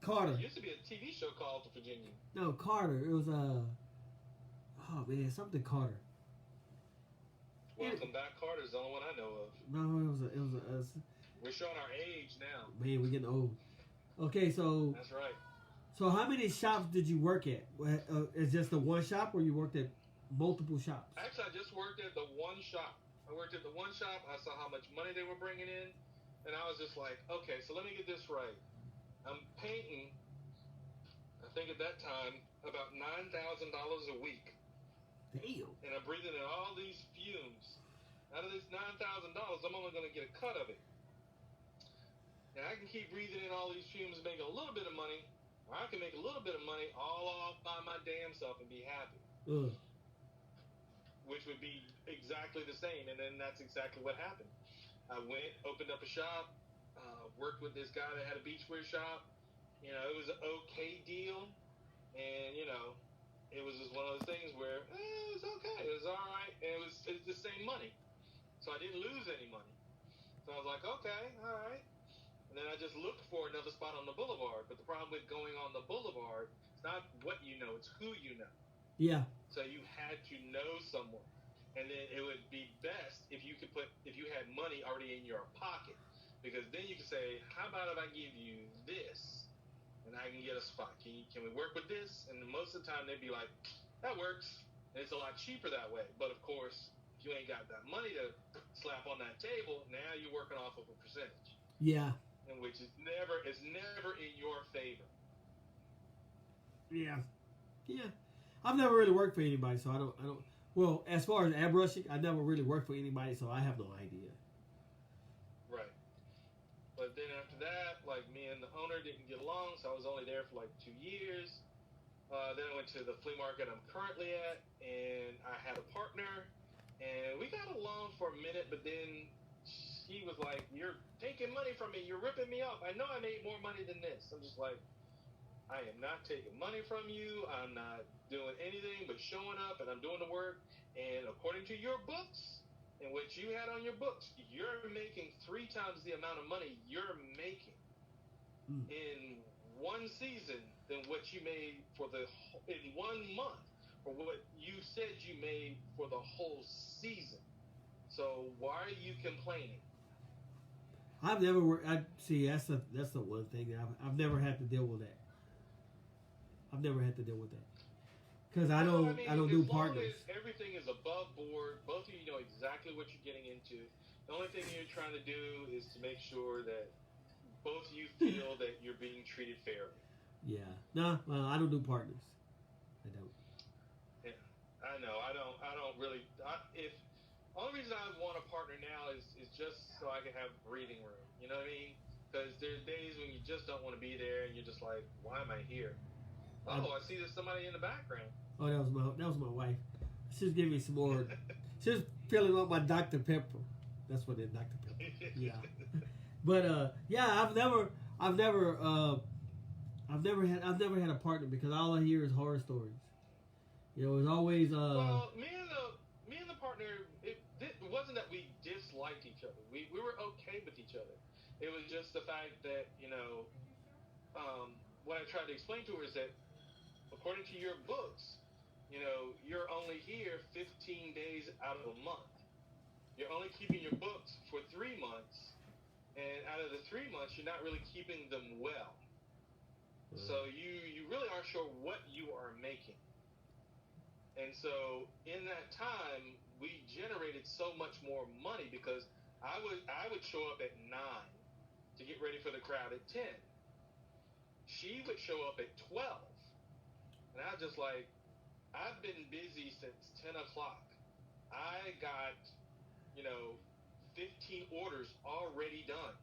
Carter. There used to be a TV show called The Virginian. No, Carter. It was oh man, something Carter. Welcome Back, Carter's the only one I know of. No, it was We're showing our age now. man, we're getting old. Okay, so That's right. so how many shops did you work at? Is just the one shop, or you worked at multiple shops? Actually, I just worked at the one shop. I worked at the one shop. I saw how much money they were bringing in, and I was just like, okay, so let me get this right. I'm painting, I think at that time, about $9,000 a week. Damn. And I'm breathing in all these fumes. Out of this $9,000, I'm only going to get a cut of it. Now, I can keep breathing in all these fumes and make a little bit of money, or I can make a little bit of money all off by my damn self and be happy. Which would be exactly the same, and then that's exactly what happened. I went, opened up a shop, worked with this guy that had a beachwear shop. You know, it was an okay deal, and you know, it was just one of those things where it was okay, it was all right, and it's the same money, so I didn't lose any money. So I was like, okay, all right. And then I just looked for another spot on the boulevard. But the problem with going on the boulevard, it's not what you know, it's who you know. Yeah. So you had to know someone. And then it would be best if you had money already in your pocket. Because then you could say, how about if I give you this? And I can get a spot. Can we work with this? And most of the time they'd be like, that works. And it's a lot cheaper that way. But of course, if you ain't got that money to slap on that table, now you're working off of a percentage. Yeah. In which is never in your favor. Yeah. Yeah. I've never really worked for anybody, so I don't. Well, as far as airbrushing, I never really worked for anybody, so I have no idea. Right. But then after that, like me and the owner didn't get along, so I was only there for like 2 years. Then I went to the flea market I'm currently at, and I had a partner, and we got along for a minute, but then he was like, you're taking money from me, you're ripping me off. I know I made more money than this. I'm just like, I am not taking money from you. I'm not doing anything but showing up, and I'm doing the work. And according to your books and what you had on your books, you're making 3 times the amount of money you're making in one season than what you made in 1 month, or what you said you made for the whole season. So why are you complaining? I've never worked. See, that's the one thing I've never had to deal with that. I've never had to deal with that because I don't do partners. As everything is above board. Both of you know exactly what you're getting into. The only thing you're trying to do is to make sure that both of you feel that you're being treated fairly. Yeah. No, I don't do partners. I don't. Yeah, I know. I don't really. Only reason I want a partner now is just so I can have breathing room. You know what I mean? Because there's days when you just don't want to be there, and you're just like, why am I here? Oh, I see there's somebody in the background. Oh, that was my wife. She's giving me some more. She's filling up my Dr. Pepper. That's what it is, Dr. Pepper. Yeah. But yeah, I've never had a partner because all I hear is horror stories. You know, it's always Well, me and the partner, it wasn't that we disliked each other. We were okay with each other. It was just the fact that, you know, what I tried to explain to her is that according to your books, you know, you're only here 15 days out of a month. You're only keeping your books for 3 months, and out of the 3 months, you're not really keeping them well. So you really aren't sure what you are making. And so in that time, we generated so much more money because I would show up at 9 to get ready for the crowd at 10. She would show up at 12. And I was just like, I've been busy since 10 o'clock. I got, 15 orders already done.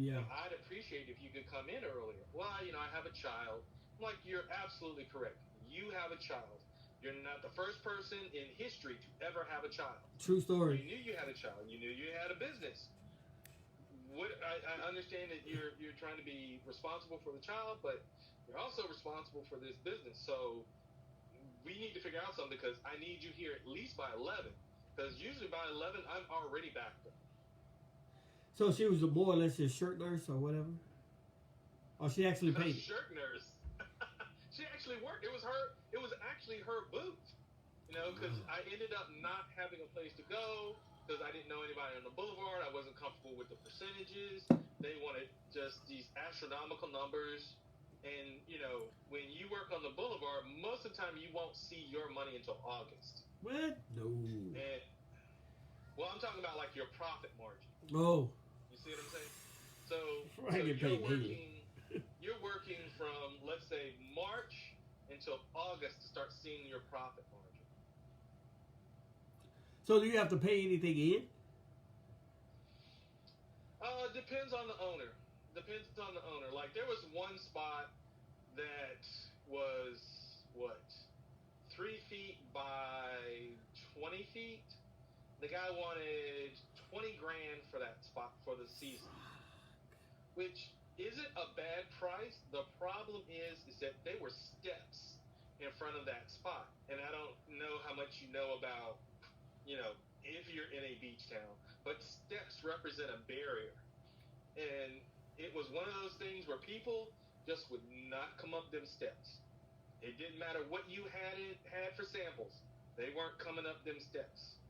yeah. I'd appreciate if you could come in earlier. Well, I have a child. I'm like, you're absolutely correct. You have a child. You're not the first person in history to ever have a child. True story. You knew you had a child. You knew you had a business. I understand that you're trying to be responsible for the child, but you're also responsible for this business. So we need to figure out something because I need you here at least by 11. Because usually by 11 I'm already backed up. So she was more or less your shirt nurse or whatever. Or she actually paid. Shirt nurse. She actually worked. It was her. It was actually her booth. You know, because I ended up not having a place to go. Because I didn't know anybody on the boulevard. I wasn't comfortable with the percentages. They wanted just these astronomical numbers. And, you know, when you work on the boulevard, most of the time you won't see your money until August. What? No. And, well, I'm talking about like your profit margin. Oh. You see what I'm saying? So you're working from, let's say, March until August to start seeing your profit margin. So do you have to pay anything in? Depends on the owner. Like there was one spot that was 3 feet by 20 feet. The guy wanted 20 grand for that spot for the season, which isn't a bad price. The problem is that they were steps in front of that spot, and I don't know how much you know about, you know, if you're in a beach town, but steps represent a barrier. And it was one of those things where people just would not come up them steps. It didn't matter what you had for samples. They weren't coming up them steps.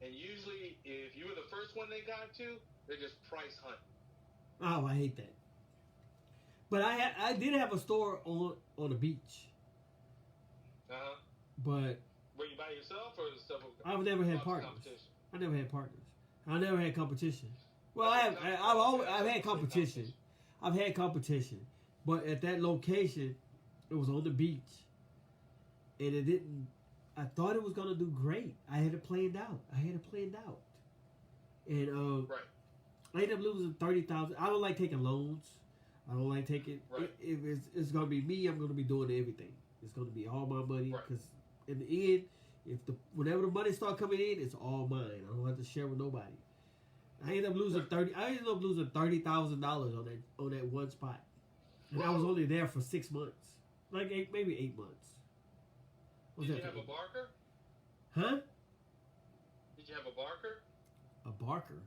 And usually, if you were the first one they got to, they're just price hunting. Oh, I hate that. But I did have a store on the beach. Uh-huh. But were you by yourself or several? I've never had partners. I never had partners. I never had competition. Well, I've had competition. I've had competition, but at that location, it was on the beach, and it didn't. I thought it was gonna do great. I had it planned out. And right. I ended up losing $30,000. I don't like taking loans. I don't like taking. Right. If it's gonna be me, I'm gonna be doing everything. It's gonna be all my money because right. in the end, whenever the money start coming in, it's all mine. I don't have to share with nobody. I ended up losing $30,000 on that one spot, and I was only there for 6 months, maybe 8 months. Did you have a barker? Huh? Did you have a barker? A barker?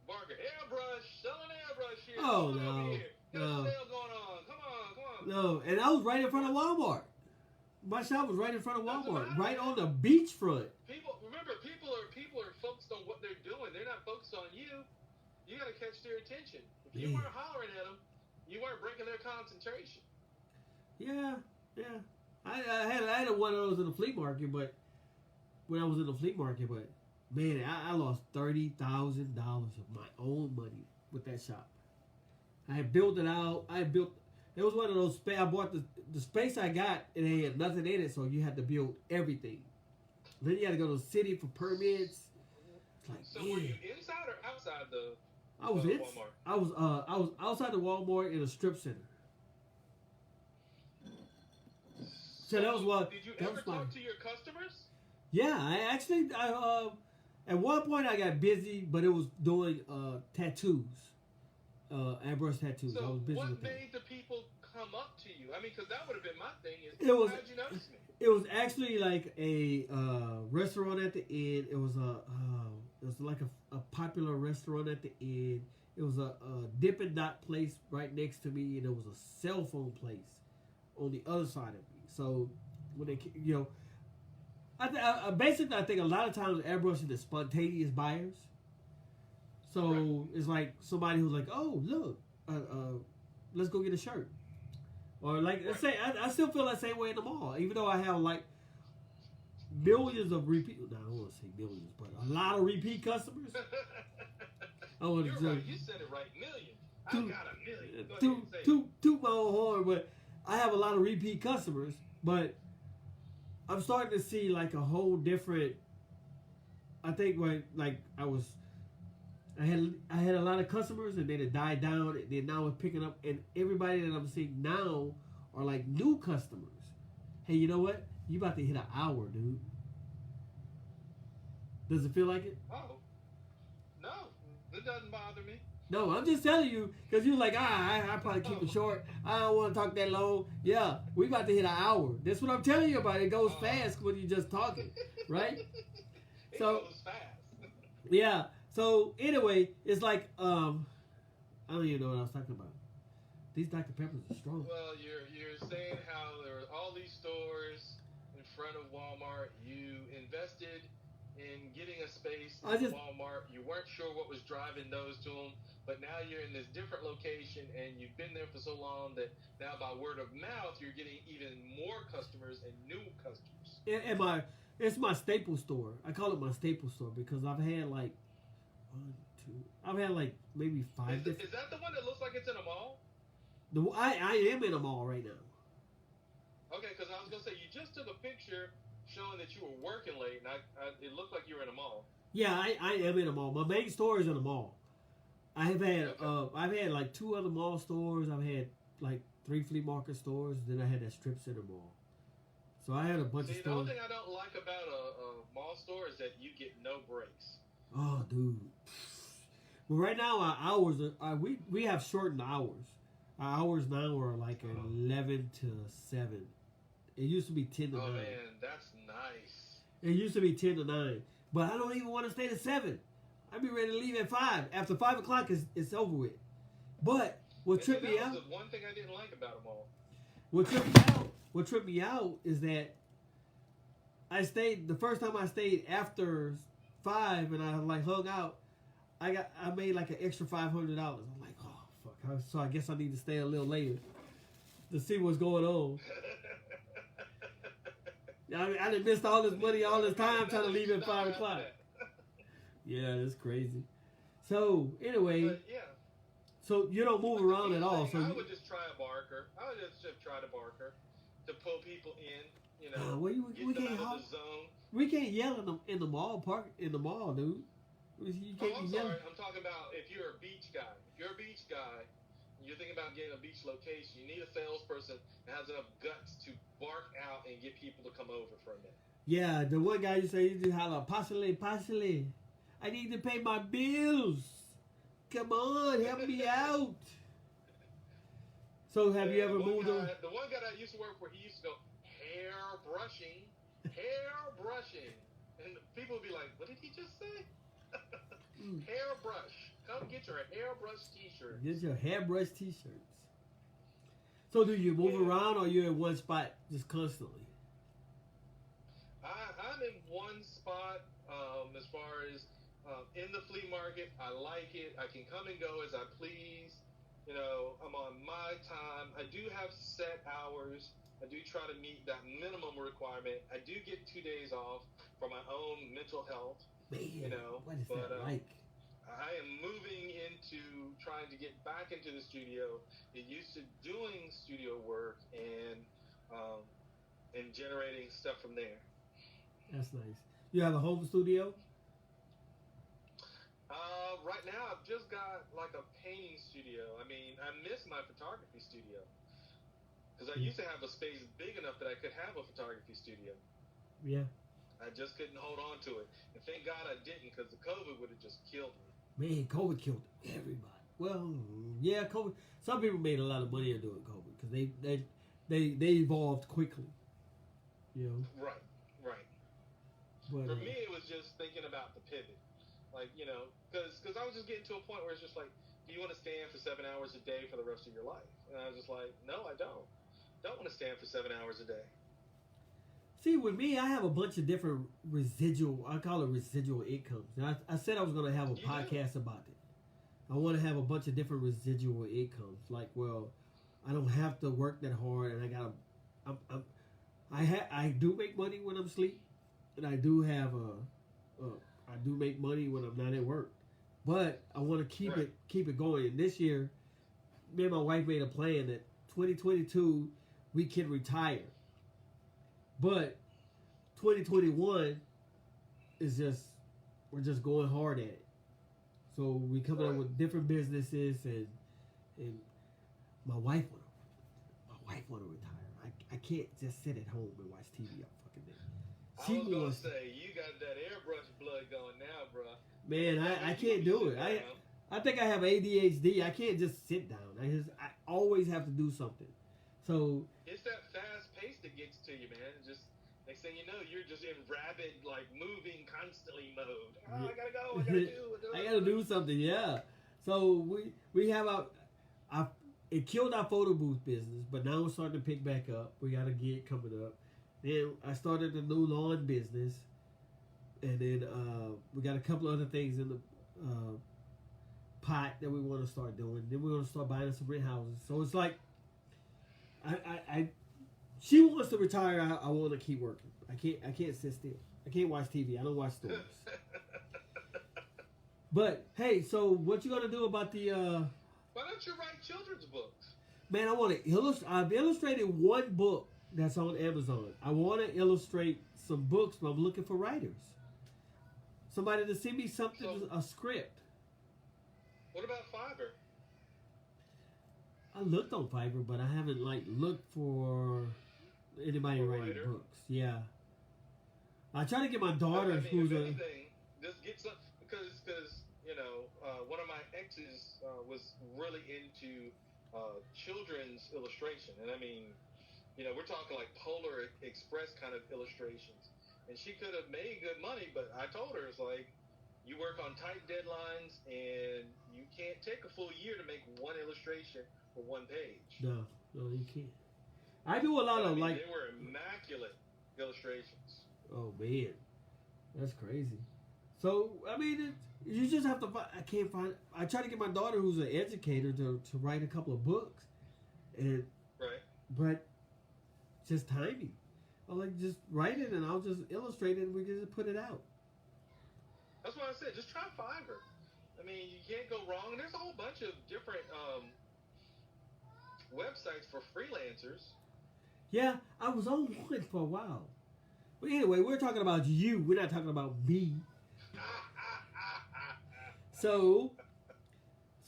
Barker, airbrush, selling airbrush here. Oh no, Got a sale going on. Come on. No, and I was right in front of Walmart. My shop was right in front of Walmart, right on the beachfront. People are focused on what they're doing. They're not focused on you. You got to catch their attention. If you weren't hollering at them, you weren't breaking their concentration. Yeah. I had one of those in the flea market, but when I was in the flea market, but man, I lost $30,000 of my own money with that shop. I had built it out. It was one of those I bought the space I got, and it had nothing in it, so you had to build everything. Then you had to go to the city for permits. So were you inside or outside the Walmart? I was outside the Walmart in a strip center. So that was what. Did you ever talk to your customers? Yeah, I at one point I got busy, but it was doing tattoos, airbrush tattoos. So I was busy what with that. made the people come up to you? I mean, because that would have been my thing. How'd you notice me? It was actually like a restaurant at the end. It was like a popular restaurant at the end. It was a Dippin' Dot place right next to me, and there was a cell phone place on the other side of me. So when they, I think a lot of times airbrushing is spontaneous buyers. So It's like somebody who's like, oh look, let's go get a shirt. Or like, let's say, I still feel that same way in the mall, even though I have like millions of repeat. No, I don't want to say millions, but a lot of repeat customers. You're right. You said it right. Million. I got a million. Toot my own horn, but I have a lot of repeat customers. But I'm starting to see like a whole different. I think I had a lot of customers, and then it died down, and then now it's picking up, and everybody that I'm seeing now are like new customers. Hey, you know what? You about to hit an hour, dude. Does it feel like it? Oh, no. It doesn't bother me. No, I'm just telling you because you're like, I probably keep it short. I don't want to talk that long. Yeah, we about to hit an hour. That's what I'm telling you about. It goes fast when you're just talking, right? It So goes fast. yeah. So anyway, it's like I don't even know what I was talking about. These Dr. Peppers are strong. Well, you're saying how there were all these stores in front of Walmart. You invested in getting a space at Walmart. You weren't sure what was driving those to them, but now you're in this different location and you've been there for so long that now by word of mouth you're getting even more customers and new customers. And it's my staple store. I call it my staple store because I've had like I've had like maybe 5 different. Is that the one that looks like it's in a mall? I am in a mall right now. Okay, because I was gonna say you just took a picture showing that you were working late, and it looked like you were in a mall. Yeah, I am in a mall. My main store is in a mall. I've had like 2 other mall stores. I've had like 3 flea market stores. Then I had that strip center mall. So I had a bunch of stores. The only thing I don't like about a mall store is that you get no breaks. Oh, dude. Well, right now our hours are we have shortened hours. Our hours now are like 11 to 7. It used to be 10 to 9. Oh man, that's nice. It used to be 10 to 9. But I don't even want to stay to 7. I'd be ready to leave at 5. After 5 o'clock, it's over with. But what tripped me out... That was the one thing I didn't like about them all. What tripped me out is that the first time I stayed after 5 and I like hung out, I made like an extra $500. I'm like, oh, fuck. So I guess I need to stay a little later to see what's going on. I done missed all this money all this time trying to leave at 5 o'clock. Yeah, that's crazy. So, anyway. But, yeah. So, you don't move around at all. So I would just try a barker. I would just try to barker to pull people in, you know, get them out of the zone. We can't yell in the mall, dude. You can't I'm yell. sorry. I'm talking about if you're a beach guy. If you're a beach guy, you're thinking about getting a beach location, you need a salesperson that has enough guts to bark out and get people to come over for a minute. Yeah, the one guy you say, you just holler, parsley. I need to pay my bills. Come on, help me out. So have you ever moved on? The one guy that I used to work for, he used to go, hair brushing. And people would be like, what did he just say? Hairbrush. Come get your hairbrush t-shirt. Get your hairbrush t-shirts. So do you move around or you're in one spot just constantly? I'm in one spot as far as in the flea market. I like it. I can come and go as I please. You know, I'm on my time. I do have set hours. I do try to meet that minimum requirement. I do get 2 days off for my own mental health. Man, you know, what is that like? I am moving into trying to get back into the studio. Get used to doing studio work and generating stuff from there. That's nice. You have a home studio? Right now, I've just got like a painting studio. I mean, I miss my photography studio because I used to have a space big enough that I could have a photography studio. Yeah. I just couldn't hold on to it. And thank God I didn't because the COVID would have just killed me. Man, COVID killed everybody. Well, yeah, COVID. Some people made a lot of money doing COVID because they evolved quickly. You know? Right. But, for me, it was just thinking about the pivot. Like, you know, because I was just getting to a point where it's just like, do you want to stand for 7 hours a day for the rest of your life? And I was just like, no, I don't. Don't want to stand for 7 hours a day. See, with me, I have a bunch of different I call it residual incomes. And I said I was going to have a podcast about it. I want to have a bunch of different residual incomes. Like, well, I don't have to work that hard, and I do make money when I'm asleep, and I do have I do make money when I'm not at work. But I want to keep it going. And this year, me and my wife made a plan that 2022 we can retire. But 2021 is we're just going hard at it. So we coming up with different businesses and my wife want to retire. I can't just sit at home and watch TV all fucking day. I was gonna say you got that airbrush blood going now, bro. Man, I can't You do sit it. down. I think I have ADHD. I can't just sit down. I always have to do something. So It's that fast pace that gets to you, man. It's just next thing you know, you're just in rapid, like moving constantly mode. Oh, I gotta go. I gotta do. I gotta do something. Yeah. So we have it killed our photo booth business, but now we're starting to pick back up. We got a gig coming up. Then I started a new lawn business, and then we got a couple other things in the pot that we want to start doing. Then we're gonna start buying some rent houses. So it's like, she wants to retire. I want to keep working. I can't sit still. I can't watch TV. I don't watch stories. But hey, so what you gonna do about the? Why don't you write children's books? Man, I want to illustrate. I've illustrated one book that's on Amazon. I want to illustrate some books, but I'm looking for writers. Somebody to send me something, a script. What about Fiverr? I looked on Fiverr, but I haven't looked for anybody writing books. Yeah, I try to get my daughter, if who's anything, just get some because one of my exes was really into children's illustration, and I mean, we're talking like Polar Express kind of illustrations, and she could have made good money, but I told her, it's like, you work on tight deadlines, and you can't take a full year to make one illustration for one page. No, you can't. I do a lot of they were immaculate illustrations. Oh man, that's crazy. So I mean, you just have to find. I can't find. I try to get my daughter, who's an educator, to write a couple of books, and right. But just timing. I'll just write it and I'll just illustrate it and we can just put it out. That's what I said. Just try Fiverr. I mean, you can't go wrong. There's a whole bunch of different websites for freelancers. Yeah, I was on one for a while. But anyway, we're talking about you. We're not talking about me. So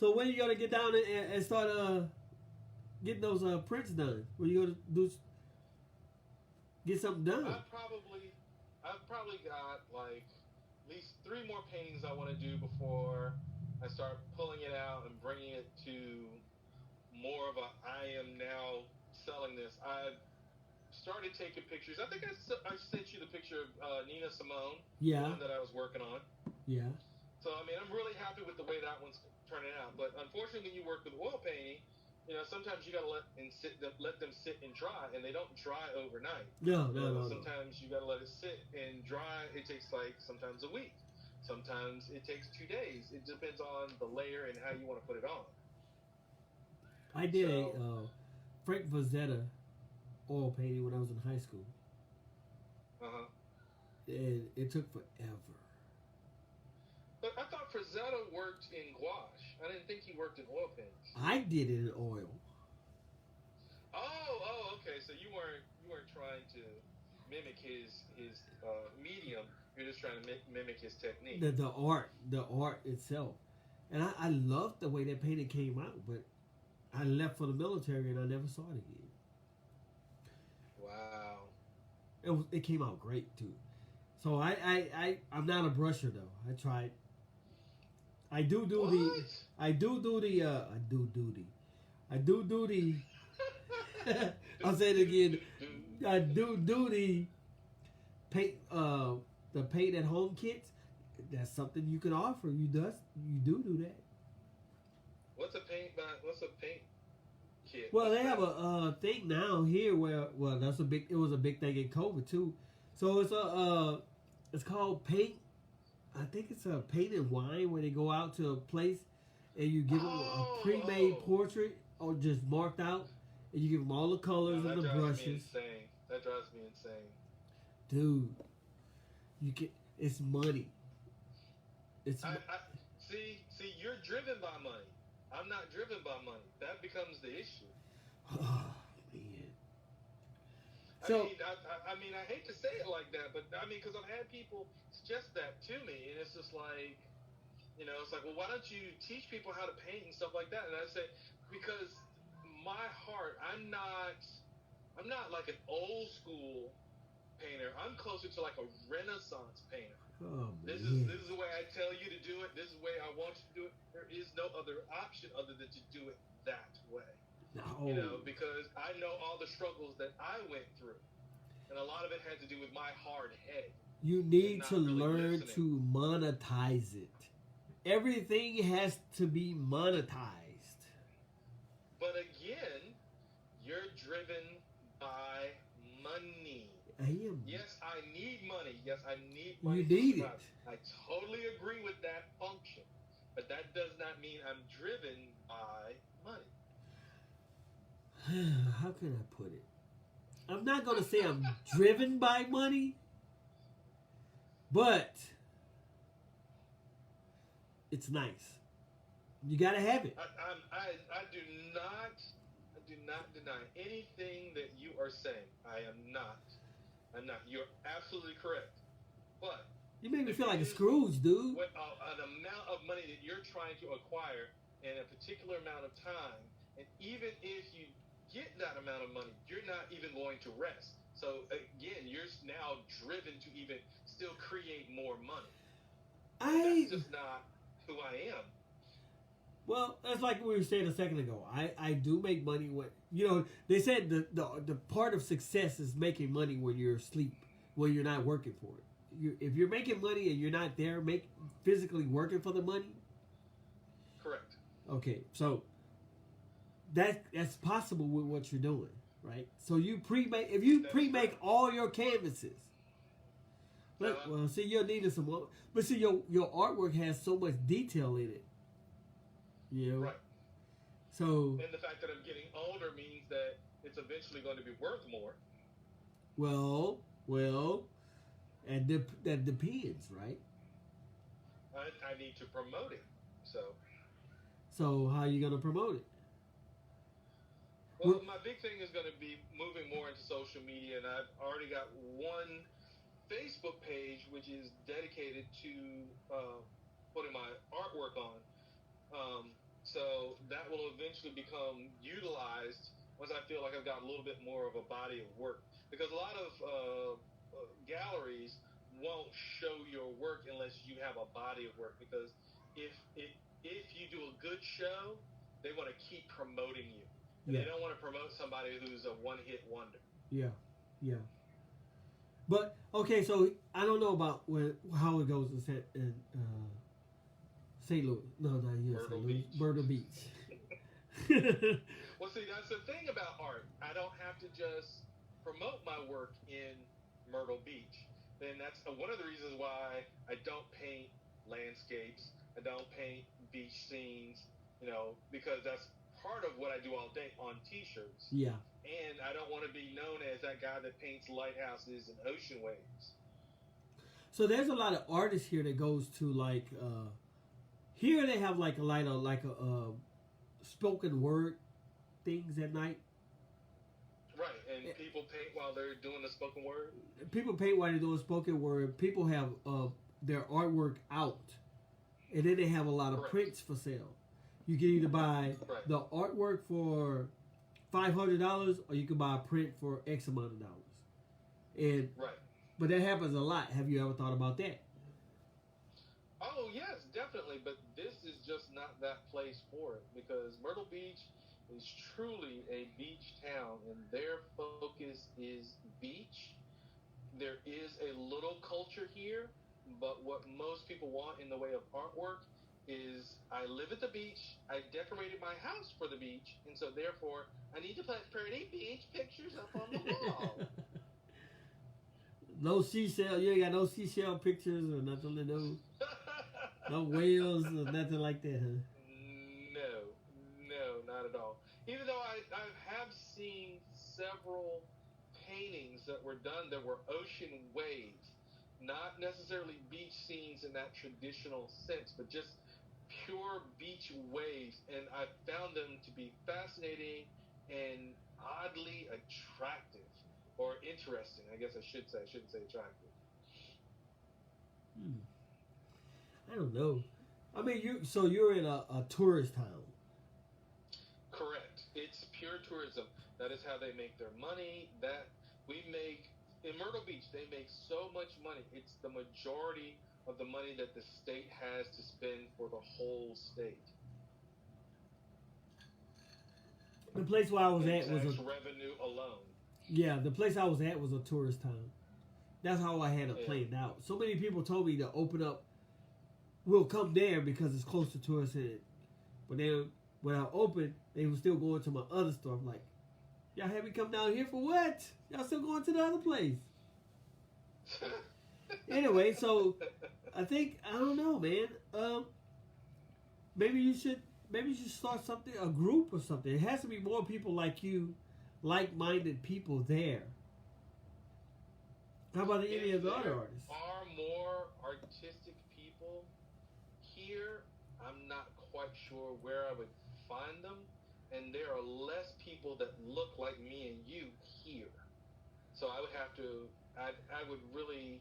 when are you gonna get down and start getting those prints done? When you gonna get something done? I've probably got like at least 3 more paintings I want to do before I start pulling it out and bringing it to more of I am now selling this. I've started taking pictures. I think I sent you the picture of Nina Simone, the one that I was working on. Yeah. So, I mean, I'm really happy with the way that one's turning out. But unfortunately, when you work with oil painting, sometimes you got to let them sit and dry, and they don't dry overnight. No. Sometimes you got to let it sit and dry. It takes sometimes a week. Sometimes it takes 2 days. It depends on the layer and how you want to put it on. I did a Frank Vazetta oil painting when I was in high school. And it took forever. But I thought Frazetta worked in gouache. I didn't think he worked in oil paints. I did it in oil. Oh, okay. So you weren't trying to mimic his medium. You're just trying to mimic his technique. The art itself, and I loved the way that painting came out. But I left for the military and I never saw it again. Wow. It came out great too. So I'm not a brusher though. I tried. I do the. I'll say it again. I do the paint. The paint at home kits. That's something you can offer. You do that. What's a paint kit? Well, they have a thing now here where it was a big thing in COVID too. So it's called paint. I think it's a paint and wine where they go out to a place and you give them a pre-made portrait or just marked out, and you give them all the colors and the brushes. That drives me insane. Dude, it's money. See, you're driven by money. I'm not driven by money. That becomes the issue. Oh, man. So, I mean, I hate to say it like that, but I mean, because I've had people suggest that to me, and it's just like, it's like, well, why don't you teach people how to paint and stuff like that? And I say, because my heart, I'm not like an old school painter. I'm closer to like a Renaissance painter. Oh, This man. is the way I tell you to do it. This is the way I want you to do it. There is no other option other than to do it that way. No. You know, because I know all the struggles that I went through, and a lot of it had to do with my hard head. You need to learn to monetize it. Everything has to be monetized. But again, you're driven by money. I am. Yes, I need money. Yes, I need money. You need it. I totally agree with that function. But that does not mean I'm driven by money. How can I put it? I'm not going to say I'm driven by money, but it's nice. You got to have it. I do not deny anything that you are saying. I'm not. You're absolutely correct. But You make me feel like a Scrooge, dude. What, an amount of money that you're trying to acquire in a particular amount of time, and even if you get that amount of money, you're not even going to rest. So again, you're now driven to even still create more money. That's just not who I am. Well, that's like we were saying a second ago. I do make money when, you know, they said the part of success is making money when you're asleep, when you're not working for it. If you're making money and you're not there physically working for the money. Correct. Okay, so that's possible with what you're doing, right? So you pre-make all your canvases. Well, see, you'll need some more. But see, your artwork has so much detail in it. You know? Right. So. And the fact that I'm getting older means that it's eventually going to be worth more. Well, and that depends, right? I need to promote it, so. So how are you gonna promote it? Well, my big thing is going to be moving more into social media, and I've already got one Facebook page which is dedicated to putting my artwork on. So that will eventually become utilized once I feel like I've got a little bit more of a body of work. Because a lot of galleries won't show your work unless you have a body of work. Because if you do a good show, they want to keep promoting you. And they don't want to promote somebody who's a one-hit wonder. Yeah. But okay, so I don't know about how it goes in St. Louis. No, not here. Myrtle Beach. Well, see, that's the thing about art. I don't have to just promote my work in Myrtle Beach. Then that's one of the reasons why I don't paint landscapes. I don't paint beach scenes, because that's part of what I do all day on T-shirts. Yeah. And I don't want to be known as that guy that paints lighthouses and ocean waves. So there's a lot of artists here that goes to here they have like a spoken word things at night. Right, and people paint while they're doing the spoken word. People paint while they're doing spoken word. People have their artwork out, and then they have a lot of prints for sale. You can either buy the artwork for $500, or you can buy a print for X amount of dollars. And but that happens a lot. Have you ever thought about that? Oh yes, definitely. But this is just not that place for it, because Myrtle Beach is truly a beach town, and their focus is beach. There is a little culture here, but what most people want in the way of artwork is, I live at the beach, I decorated my house for the beach, and so therefore I need to put pretty beach pictures up on the wall. No seashell, you ain't got no seashell pictures or nothing to do. No whales or nothing like that, huh? No, not at all. Even though I have seen several paintings that were done that were ocean waves, not necessarily beach scenes in that traditional sense, but just pure beach waves, and I found them to be fascinating and oddly attractive, or interesting, I guess I should say. I shouldn't say attractive. I don't know. I mean, you're in a tourist town. Correct. It's pure tourism. That is how they make their money. That we make in Myrtle Beach, they make so much money. It's the majority of the money that the state has to spend for the whole state. The place where I was in at was tax a revenue alone. yeah. The place I was at was a tourist town. That's how I had it Yeah. planned out. So many people told me to open up. We'll come there because it's close to tourist center. But then when I opened, they were still going to my other store. I'm like, y'all had me come down here for what? Y'all still going to the other place? Anyway, so I think I don't know, man. Maybe you should start something, a group or something. It has to be more people like you, like-minded people there. How about any If of the there other artists? are more artistic people here, I'm not quite sure where I would find them, and there are less people that look like me and you here. So I would have to, I would really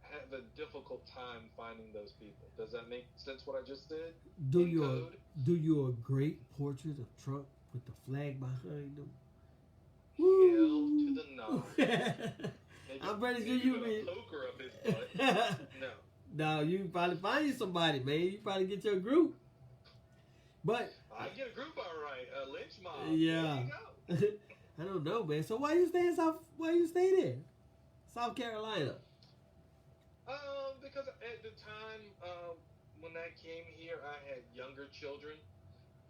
have a difficult time finding those people. Does that make sense what I just said? Do you a great portrait of Trump with the flag behind him? Hell to the no. I'm ready to Maybe you, with man. a poker up his butt. No. No, you probably find you somebody, man. You probably get your group. But I get a group all right, a lynch mob. yeah. There you go. I don't know, man. So why you stay there? South Carolina. Because at the time when I came here, I had younger children,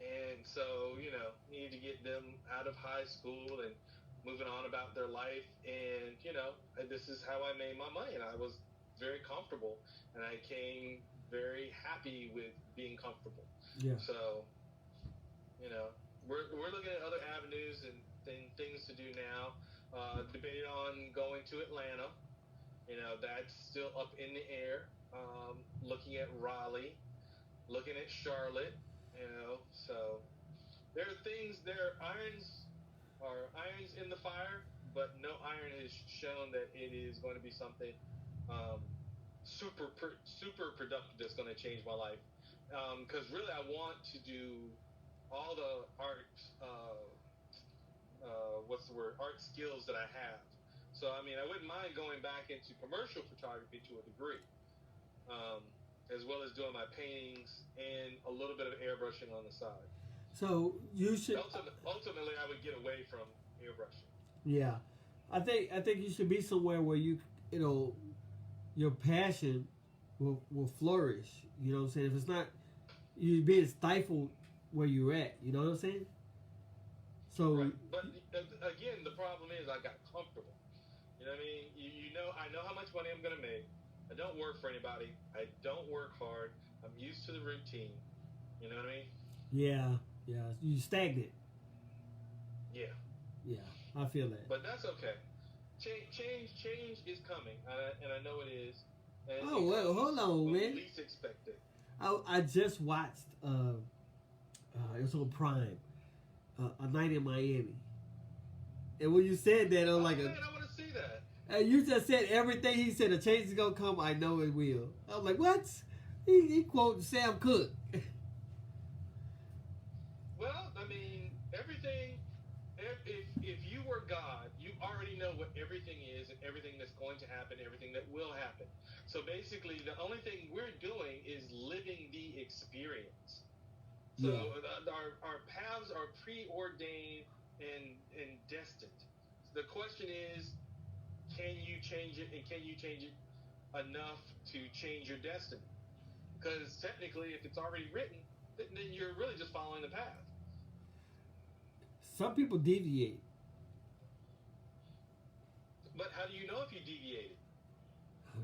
and so needed to get them out of high school and moving on about their life, and this is how I made my money, and I was very comfortable, and I came very happy with being comfortable. Yeah. So, we're looking at other avenues and things to do now. Debating on going to Atlanta. That's still up in the air. Looking at Raleigh, looking at Charlotte. So there are irons in the fire, but no iron has shown that it is going to be something super productive that's going to change my life. Because really, I want to do all the art, art skills that I have. So, I wouldn't mind going back into commercial photography to a degree, as well as doing my paintings and a little bit of airbrushing on the side. So you should. Ultimately, I would get away from airbrushing. Yeah, I think you should be somewhere where your passion will flourish. You know what I'm saying? If it's not, you're being stifled where you're at. You know what I'm saying? So. Right. But again, the problem is I got comfortable. You know what I mean? I know how much money I'm going to make. I don't work for anybody. I don't work hard. I'm used to the routine. You know what I mean? Yeah. You stagnant. Yeah. Yeah, I feel that. But that's okay. Change is coming, and I know it is. And Oh, well, hold on, man. Least expected. I just watched, it was on Prime, A Night in Miami. And when you said that, I was like, man, I want to see that. And you just said everything he said, a change is going to come, I know it will. I was like, what? He quoted Sam Cooke. Well, everything, if you were God, you already know what everything is and everything that's going to happen, everything that will happen. So basically, the only thing we're doing is living the experience. So our paths are preordained and destined. The question is, can you change it, and can you change it enough to change your destiny? Because technically, if it's already written, then you're really just following the path. Some people deviate. But how do you know if you deviated? I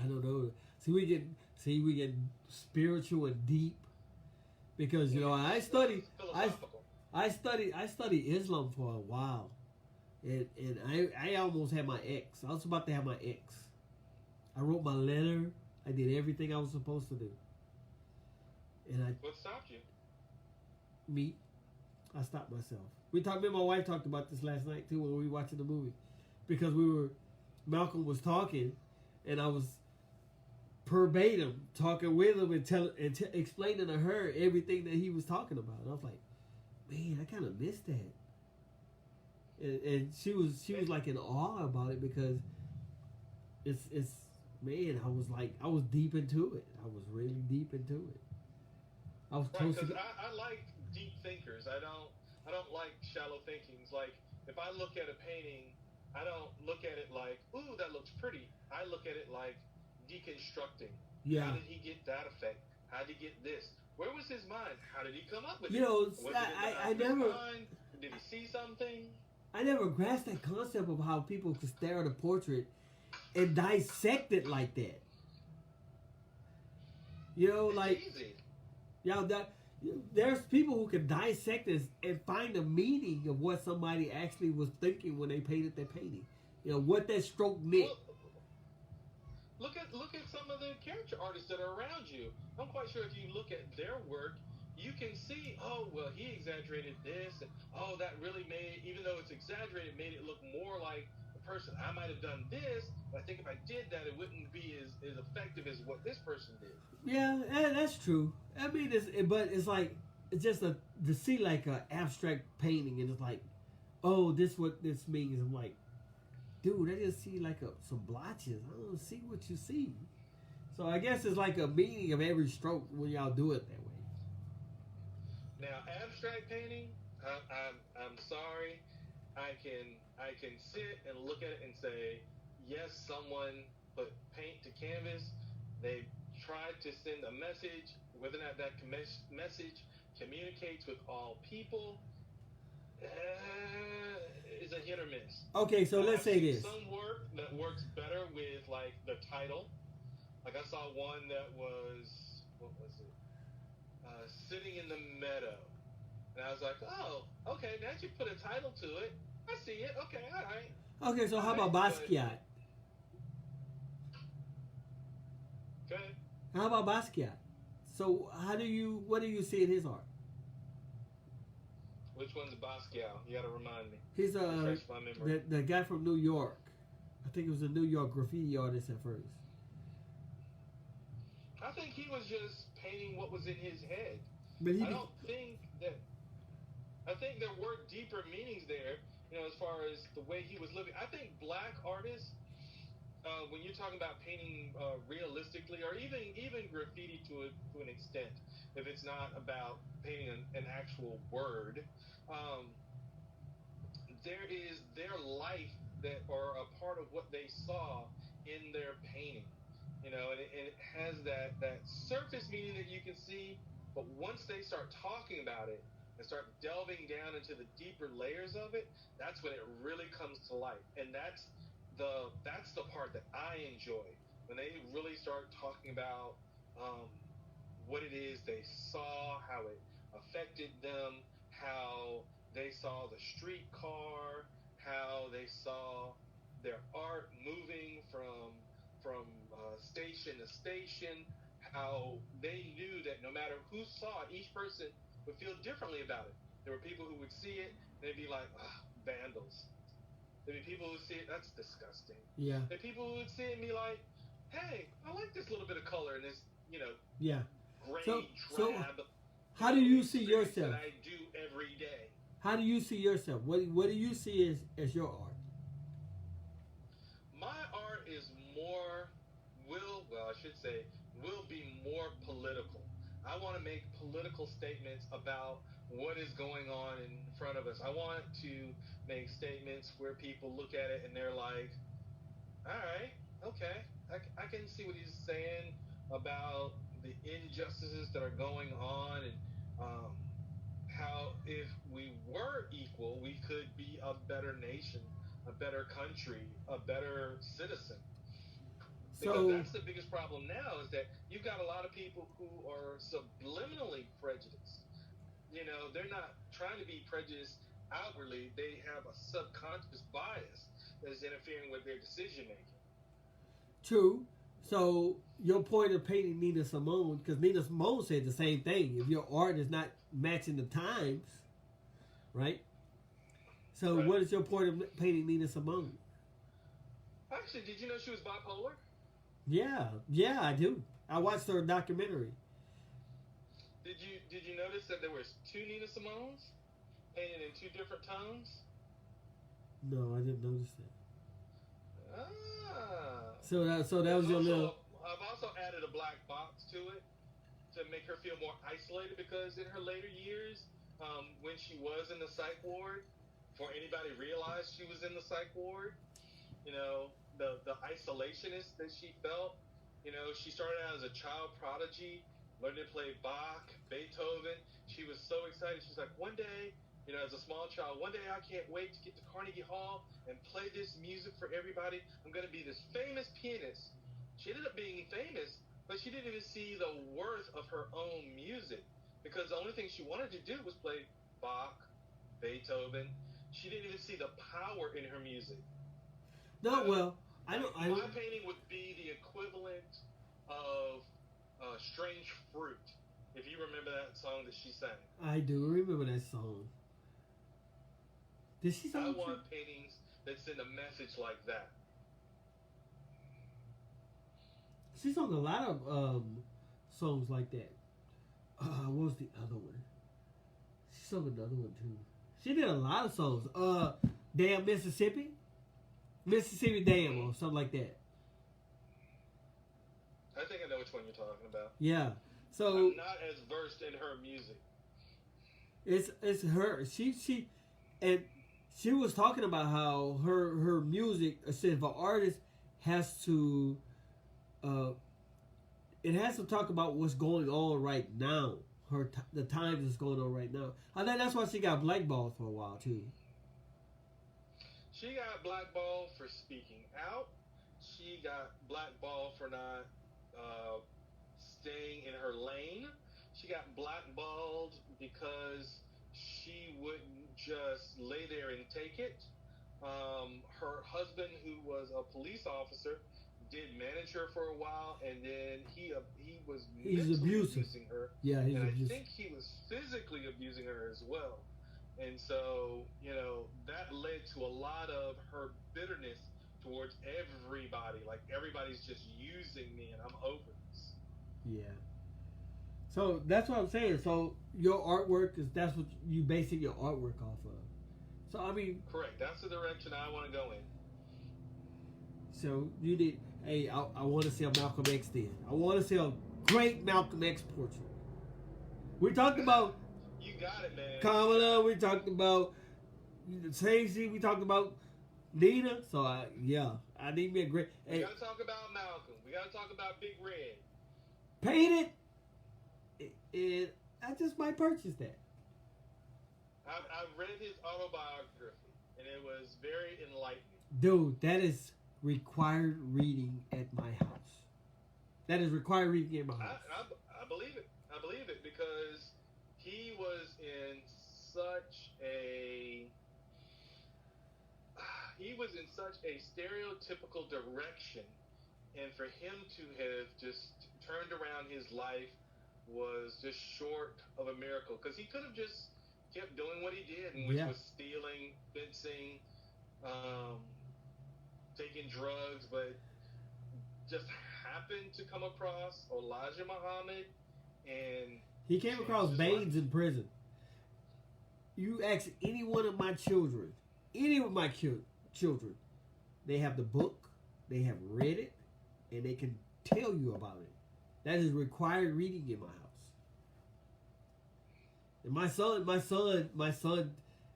don't know. See, we get spiritual and deep because I study Islam for a while, and I almost had my ex. I was about to have my ex. I wrote my letter. I did everything I was supposed to do. And What stopped you? Me, I stopped myself. Me and my wife talked about this last night too when we were watching the movie, because Malcolm was talking, and I was verbatim talking with him and explaining to her everything that he was talking about. And I was like, man, I kind of missed that. and she was like in awe about it because it's man, I was deep into it. I was really deep into it. I was Right, close to because I like deep thinkers. I don't like shallow thinkings. Like if I look at a painting, I don't look at it like, ooh, that looks pretty. I look at it like deconstructing. yeah. How did he get that effect? How did he get this? Where was his mind? How did he come up with You it? know, Was it in the I back of his never mind? Did he see something? I never grasped that concept of how people could stare at a portrait and dissect it like that. You know, It's like easy. yeah, that there's people who can dissect this and find the meaning of what somebody actually was thinking when they painted their painting. You know what that stroke meant. Well, look at some of the character artists that are around you. I'm quite sure if you look at their work, you can see, oh well, he exaggerated this, and oh that really made, even though it's exaggerated, made it look more like the person. I might have done this, but I think if I did that, it wouldn't be as effective as what this person did. Yeah, that's true. I mean, but it's like it's just to see like an abstract painting and it's like, oh, this what this means. I'm like, dude, I just see like some blotches. I don't see what you see. So I guess it's like a meaning of every stroke when y'all do it that way. Now, abstract painting, I'm sorry, I can sit and look at it and say, yes, someone put paint to canvas. They tried to send a message. Whether or not that message communicates with all people is a hit or miss. Okay, so let's say this. Some work that works better with like the title. Like I saw one that was, what was it? Sitting in the meadow. And I was like, oh, okay, now that you put a title to it, I see it. Okay, all right. Okay, so how about Basquiat? Go ahead. How about Basquiat? So what do you see in his art? Which one's Basquiat? You gotta remind me. He's Refresh my memory. the guy from New York. I think it was a New York graffiti artist at first. I think he was just painting what was in his head. But I don't think that. I think there were deeper meanings there. You know, as far as the way he was living. I think black artists, when you're talking about painting realistically, or even graffiti to an extent, if it's not about painting an actual word, there is their life that are a part of what they saw in their painting. You know, and it has that surface meaning that you can see, but once they start talking about it and start delving down into the deeper layers of it, that's when it really comes to life. And that's the part that I enjoy, when they really start talking about what it is they saw, how it affected them, how they saw the streetcar, how they saw their art moving from station to station, how they knew that no matter who saw it, each person would feel differently about it. There were people who would see it and they'd be like, vandals. There'd be people who would see it, that's disgusting. Yeah. There'd be people who would see it and be like, hey, I like this little bit of color in this, yeah. gray, So drab. how do you see experience yourself? That I do every day. How do you see yourself? What do you see as your art? My art is will be more political. I want to make political statements about what is going on in front of us. I want to make statements where people look at it and they're like, all right, okay, I can see what he's saying about the injustices that are going on, and how if we were equal, we could be a better nation, a better country, a better citizen. Because that's the biggest problem now, is that you've got a lot of people who are subliminally prejudiced. You know, they're not trying to be prejudiced outwardly. They have a subconscious bias that is interfering with their decision making. True. So your point of painting Nina Simone, because Nina Simone said the same thing. If your art is not matching the times, right? So Right. what is your point of painting Nina Simone? Actually, did you know she was bipolar? Yeah, I do. I watched her documentary. Did you notice that there was two Nina Simones painted in two different tones? No, I didn't notice that. Ah. So that was your little. I've also added a black box to it to make her feel more isolated because in her later years, when she was in the psych ward, before anybody realized she was in the psych ward, the isolationist that she felt. She started out as a child prodigy, learned to play Bach, Beethoven. She was so excited. She's like, one day, as a small child, one day I can't wait to get to Carnegie Hall and play this music for everybody. I'm going to be this famous pianist. She ended up being famous, but she didn't even see the worth of her own music because the only thing she wanted to do was play Bach, Beethoven. She didn't even see the power in her music. No, well, I don't. My painting would be the equivalent of Strange Fruit, if you remember that song that she sang. I do remember that song. Did she sing? I want paintings that send a message like that. She sung a lot of songs like that. What was the other one? She sung another one too. She did a lot of songs. Damn Mississippi Dam or something like that. I think I know which one you're talking about. Yeah. So I'm not as versed in her music. It's her. She was talking about how her music, said if an artist has to it has to talk about what's going on right now. The times that's going on right now. I think that's why she got blackballed for a while too. She got blackballed for speaking out. She got blackballed for not staying in her lane. She got blackballed because she wouldn't just lay there and take it. Her husband, who was a police officer, did manage her for a while, and then he's abusing her. Yeah, he's and abusive. I think he was physically abusing her as well. And so, that led to a lot of her bitterness towards everybody. Like, everybody's just using me, and I'm over this. Yeah. So that's what I'm saying. So your artwork that's what you basing your artwork off of. So I mean. Correct. That's the direction I want to go in. So you did. Hey, I want to see a Malcolm X then. I want to see a great Malcolm X portrait. We talked about. You got it, man. Kamala. We talked about Stacey. We talked about Nina. So I need me a great. We got to talk about Malcolm. We got to talk about Big Red. Paint it. And I just might purchase that. I've read his autobiography, and it was very enlightening. Dude, that is required reading at my house. That is required reading at my house. I believe it. I believe it because he was in such a stereotypical direction, and for him to have just turned around his life was just short of a miracle because he could have just kept doing what he did, which was stealing, fencing, taking drugs, but just happened to come across Elijah Muhammad, and he came across Baines in prison. You ask any one of my children, they have the book, they have read it, and they can tell you about it. That is required reading in my house. And my son,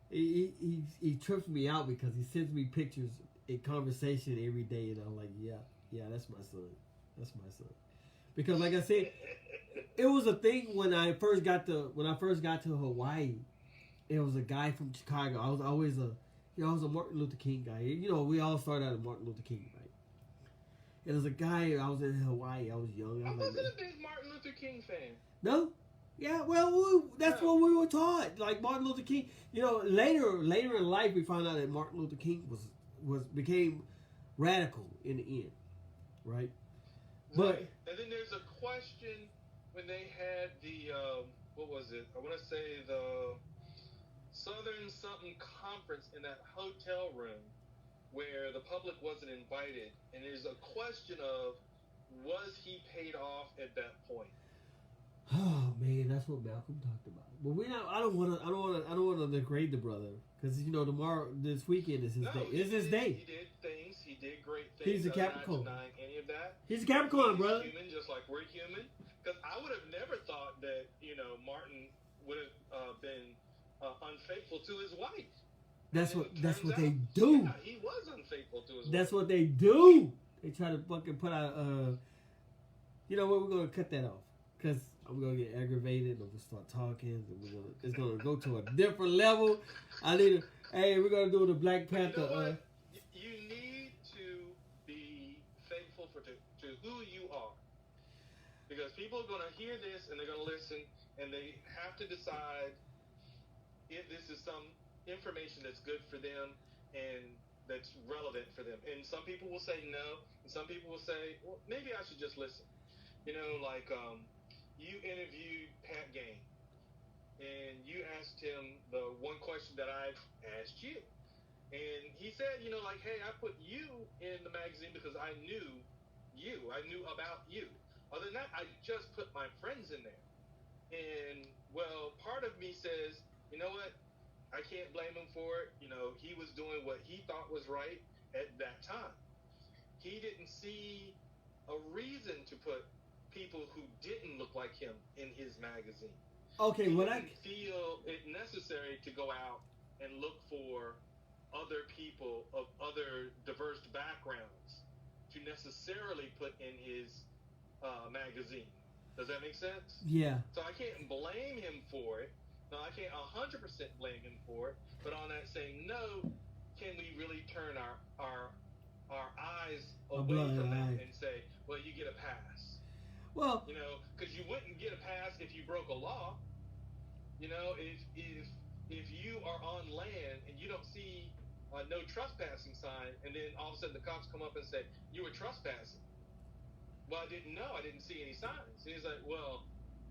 he trips me out because he sends me pictures in conversation every day, and I'm like, yeah, that's my son. Because like I said, it was a thing when I first got to Hawaii. It was a guy from Chicago. I was always I was a Martin Luther King guy. We all started out as Martin Luther King, right? It was a guy. I was in Hawaii. I was young. I wasn't a big Martin Luther King fan. No. Yeah, well, that's what we were taught. Like Martin Luther King. Later in life, we found out that Martin Luther King became radical in the end, right? But and then there's a question when they had the what was it? I want to say the Southern something conference in that hotel room where the public wasn't invited, and there's a question of was he paid off at that point? Oh man, that's what Malcolm talked about. But we not. I don't want to degrade the brother because tomorrow, this weekend is his day. It's his day. He did things. He did great things. He's a Capricorn. I'm not denying any of that. He's a Capricorn, brother. He's human, just like we're human. Because I would have never thought that Martin would have been unfaithful to his wife. That's what they do. Yeah, he was unfaithful to his wife. That's what they do. They try to fucking put out. You know what? We're gonna cut that off because I'm gonna get aggravated. I'm gonna start talking. And it's gonna go to a different level. Hey, we're gonna do the Black Panther. You know what? You need to be faithful to who you are, because people are gonna hear this and they're gonna listen, and they have to decide if this is some information that's good for them and that's relevant for them. And some people will say no, and some people will say, well, maybe I should just listen. Like you interviewed Pat Gain, and you asked him the one question that I've asked you. And he said, hey, I put you in the magazine because I knew you. I knew about you. Other than that, I just put my friends in there. And, well, part of me says, you know what? I can't blame him for it. He was doing what he thought was right at that time. He didn't see a reason to put people who didn't look like him in his magazine. Okay, he what didn't feel it necessary to go out and look for other people of other diverse backgrounds to necessarily put in his magazine. Does that make sense? Yeah. So I can't blame him for it. No, I can't 100% blame him for it. But on that same note, can we really turn our eyes away from that and say, well, you get a pass? Well, because you wouldn't get a pass if you broke a law. If you are on land and you don't see no trespassing sign, and then all of a sudden the cops come up and say, you were trespassing. Well, I didn't know. I didn't see any signs. And he's like, well,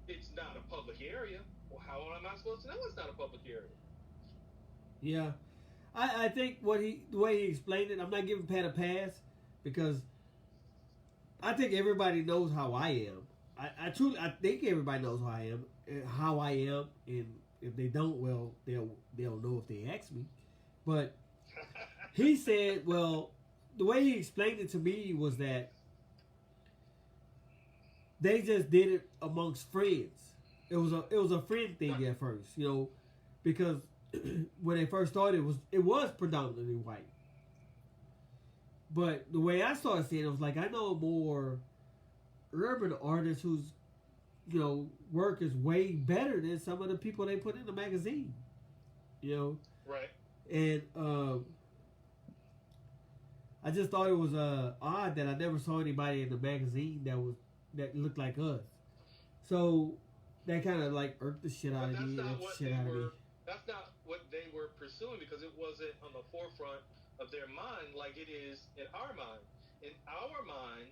it's not a public area. Well, how am I supposed to know it's not a public area? Yeah. I think the way he explained it, I'm not giving Pat a pass because I think everybody knows how I am. I think everybody knows how I am, and if they don't, well, they'll know if they ask me. But he said, well, the way he explained it to me was that they just did it amongst friends. It was a friend thing at first, because when they first started, it was predominantly white. But the way I started seeing it was like, I know more urban artists whose work is way better than some of the people they put in the magazine. Right. And I just thought it was odd that I never saw anybody in the magazine that looked like us. So that kind of like irked the shit out of me. That's not what they were pursuing, because it wasn't on the forefront of their mind like it is in our mind. In our mind,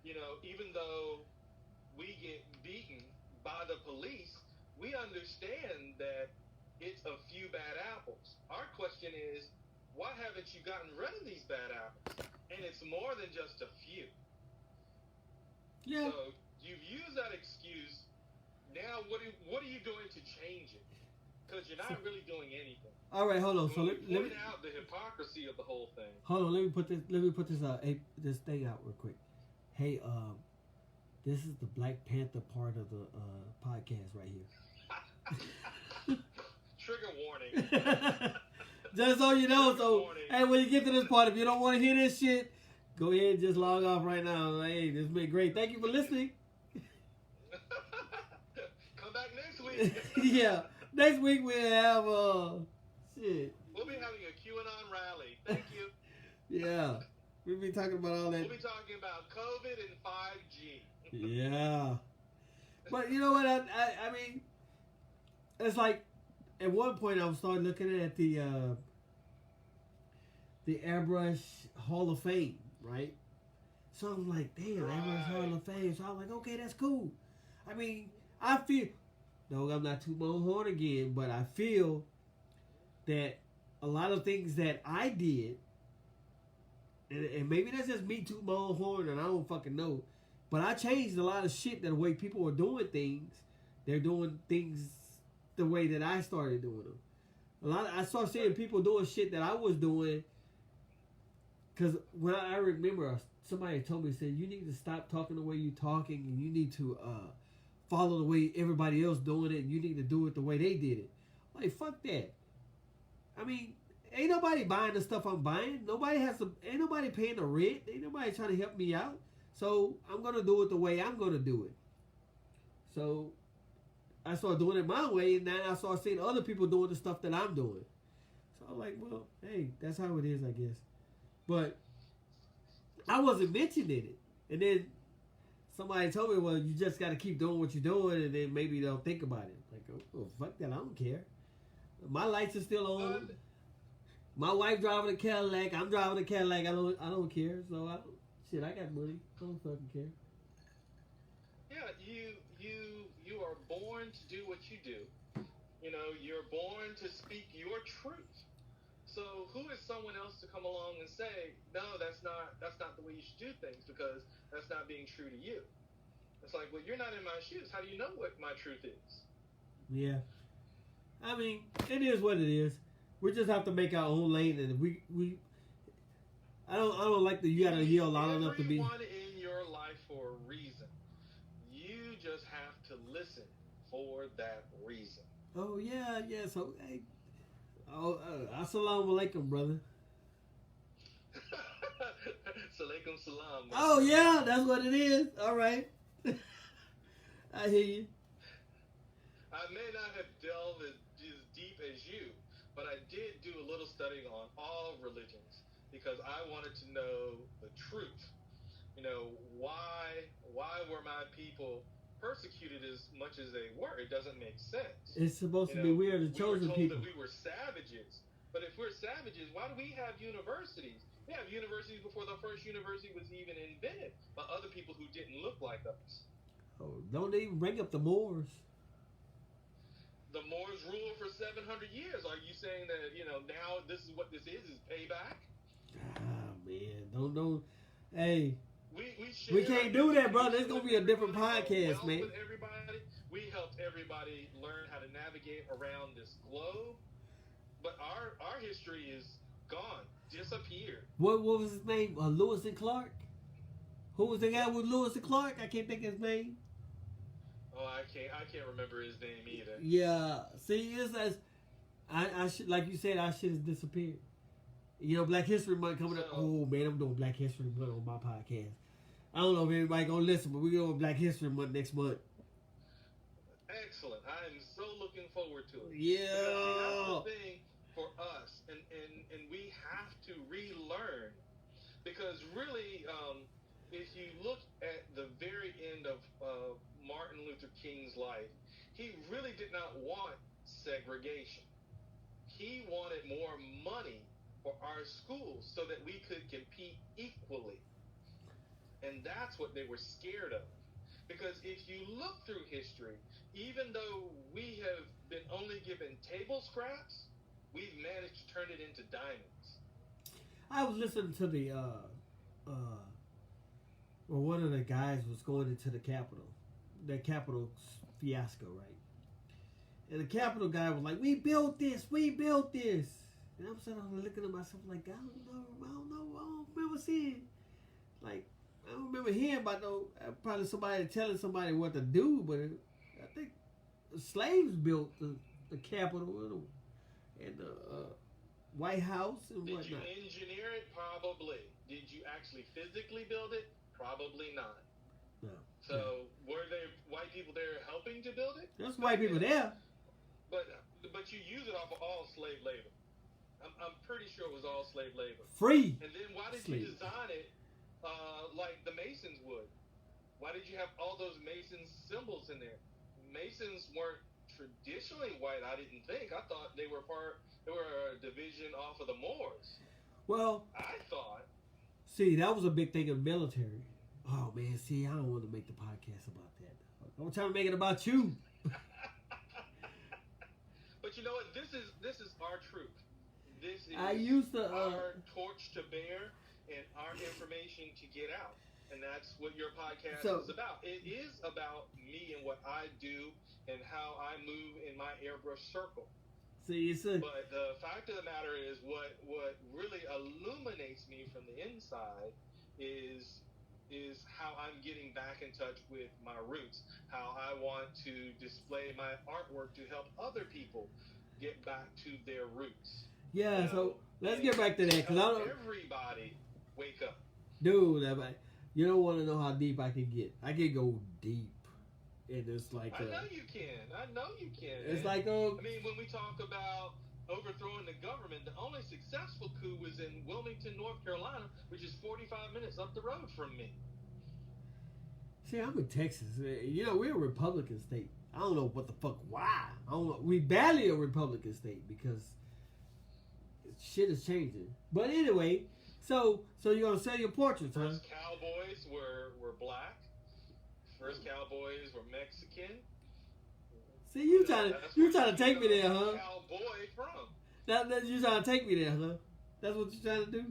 even though we get beaten by the police, we understand that it's a few bad apples. Our question is, why haven't you gotten rid of these bad apples? And it's more than just a few. Yeah. So you've used that excuse. Now, what are you doing to change it? Because you're not really doing anything. All right, hold on. So let me point out the hypocrisy of the whole thing. Hold on, let me put this thing out real quick. Hey, this is the Black Panther part of the podcast right here. Trigger warning. Just so you know. So, hey, when you get to this part, if you don't want to hear this shit, go ahead and just log off right now. Hey, this has been great. Thank you for listening. Come back next week. Yeah. Next week we'll have shit. We'll be having a QAnon rally. Thank you. Yeah. We'll be talking about all that. We'll be talking about COVID and 5G. Yeah. But you know what? I mean, it's like at one point I was starting looking at the Airbrush Hall of Fame, right? So I'm like, damn, Right. Airbrush Hall of Fame. So I'm like, okay, that's cool. I mean, I feel. No, I'm not tooting my own horn again, but I feel that a lot of things that I did, and maybe that's just me tooting my own horn and I don't fucking know, but I changed a lot of shit, the way people are doing things. They're doing things the way that I started doing them. I started seeing people doing shit that I was doing. Cause when I remember somebody told me, said, you need to stop talking the way you're talking, and you need to follow the way everybody else doing it, and you need to do it the way they did it. Like, fuck that. I mean, ain't nobody buying the stuff I'm buying. Ain't nobody paying the rent. Ain't nobody trying to help me out. So I'm gonna do it the way I'm gonna do it. So I started doing it my way, and then I started seeing other people doing the stuff that I'm doing. So I'm like, well, hey, that's how it is, I guess. But I wasn't mentioning it. And then somebody told me, well, you just got to keep doing what you're doing, and then maybe they'll think about it. Like, oh, fuck that, I don't care. My lights are still on. My wife driving a Cadillac. I'm driving a Cadillac. I don't care. So I got money. I don't fucking care. Yeah, you are born to do what you do. You know, you're born to speak your truth. So who is someone else to come along and say, no, that's not the way you should do things, because that's not being true to you? It's like, well, you're not in my shoes. How do you know what my truth is? Yeah. I mean, it is what it is. We just have to make our own lane, and I don't like that you gotta yell loud enough to be. Everyone in your life for a reason. You just have to listen for that reason. Oh yeah. So hey. Oh, assalamu alaikum, brother. Salaikum salam. Oh, yeah, that's what it is. All right. I hear you. I may not have delved as deep as you, but I did do a little studying on all religions because I wanted to know the truth. You know, why were my people persecuted as much as they were? It doesn't make sense. It's supposed to be we are the chosen people. That we were savages, but if we're savages, why do we have universities? We have universities before the first university was even invented by other people who didn't look like us. Oh, don't even bring up the Moors. The Moors ruled for 700 years. Are you saying that, you know, now this is what this is payback? Ah, man, don't. Hey. We can't do that, brother. It's gonna be a different podcast, man. With everybody, we helped everybody learn how to navigate around this globe, but our history is gone, disappeared. What was his name? Lewis and Clark. Who was the guy with Lewis and Clark? I can't think of his name. Oh, I can't remember his name either. Yeah, see, I should, like you said, I should have disappeared. You know, Black History Month coming up. Oh man, I'm doing Black History Month on my podcast. I don't know if anybody gonna listen, but we're doing Black History Month next month. Excellent. I am so looking forward to it. Yeah. Because, that's the thing for us, and we have to relearn, because really, if you look at the very end of Martin Luther King's life, he really did not want segregation. He wanted more money for our schools so that we could compete equally. And that's what they were scared of. Because if you look through history, even though we have been only given table scraps, we've managed to turn it into diamonds. I was listening to the well, one of the guys was going into the Capitol. The Capitol fiasco, right? And the Capitol guy was like, we built this. And I'm sitting there looking at myself like, I don't remember seeing. Like, I don't remember hearing about probably somebody telling somebody what to do, but I think the slaves built the Capitol and the White House and whatnot. Did you engineer it? Probably. Did you actually physically build it? Probably not. No. So were there white people there helping to build it? There's white people there. But you use it off of all slave labor. I'm pretty sure it was all slave labor. Free. And then why did you design it like the Masons would? Why did you have all those Masons symbols in there? Masons weren't traditionally white, I didn't think. I thought they were a division off of the Moors. Well, I thought. See, that was a big thing in the military. Oh man, see, I don't want to make the podcast about that. I'm trying to make it about you. But you know what? This is our truth. This is I used to our torch to bear and our information to get out. and that's what your podcast So- is about. It is about me and what I do and how I move in my airbrush circle. See, it's a But the fact of the matter is, what really illuminates me from the inside is how I'm getting back in touch with my roots, how I want to display my artwork to help other people get back to their roots. yeah. You So know, let's and get back to that because I help don't, everybody wake up. dude. You don't want to know how deep I can get. I can go deep, and it's like I know you can. I know you can. it's man. like I mean, when we talk about overthrowing the government, the only successful coup was in Wilmington, North Carolina, which is 45 minutes up the road from me. see, I'm in Texas. You know, we're a Republican state. I don't know what the fuck why. I don't know. We barely a Republican state because shit is changing. But anyway, so you're gonna sell your portraits, huh? First cowboys were black. First cowboys were Mexican. See, you trying That's to where take me there, huh? Cowboy from. That you trying to take me there, huh? That's what you trying to do?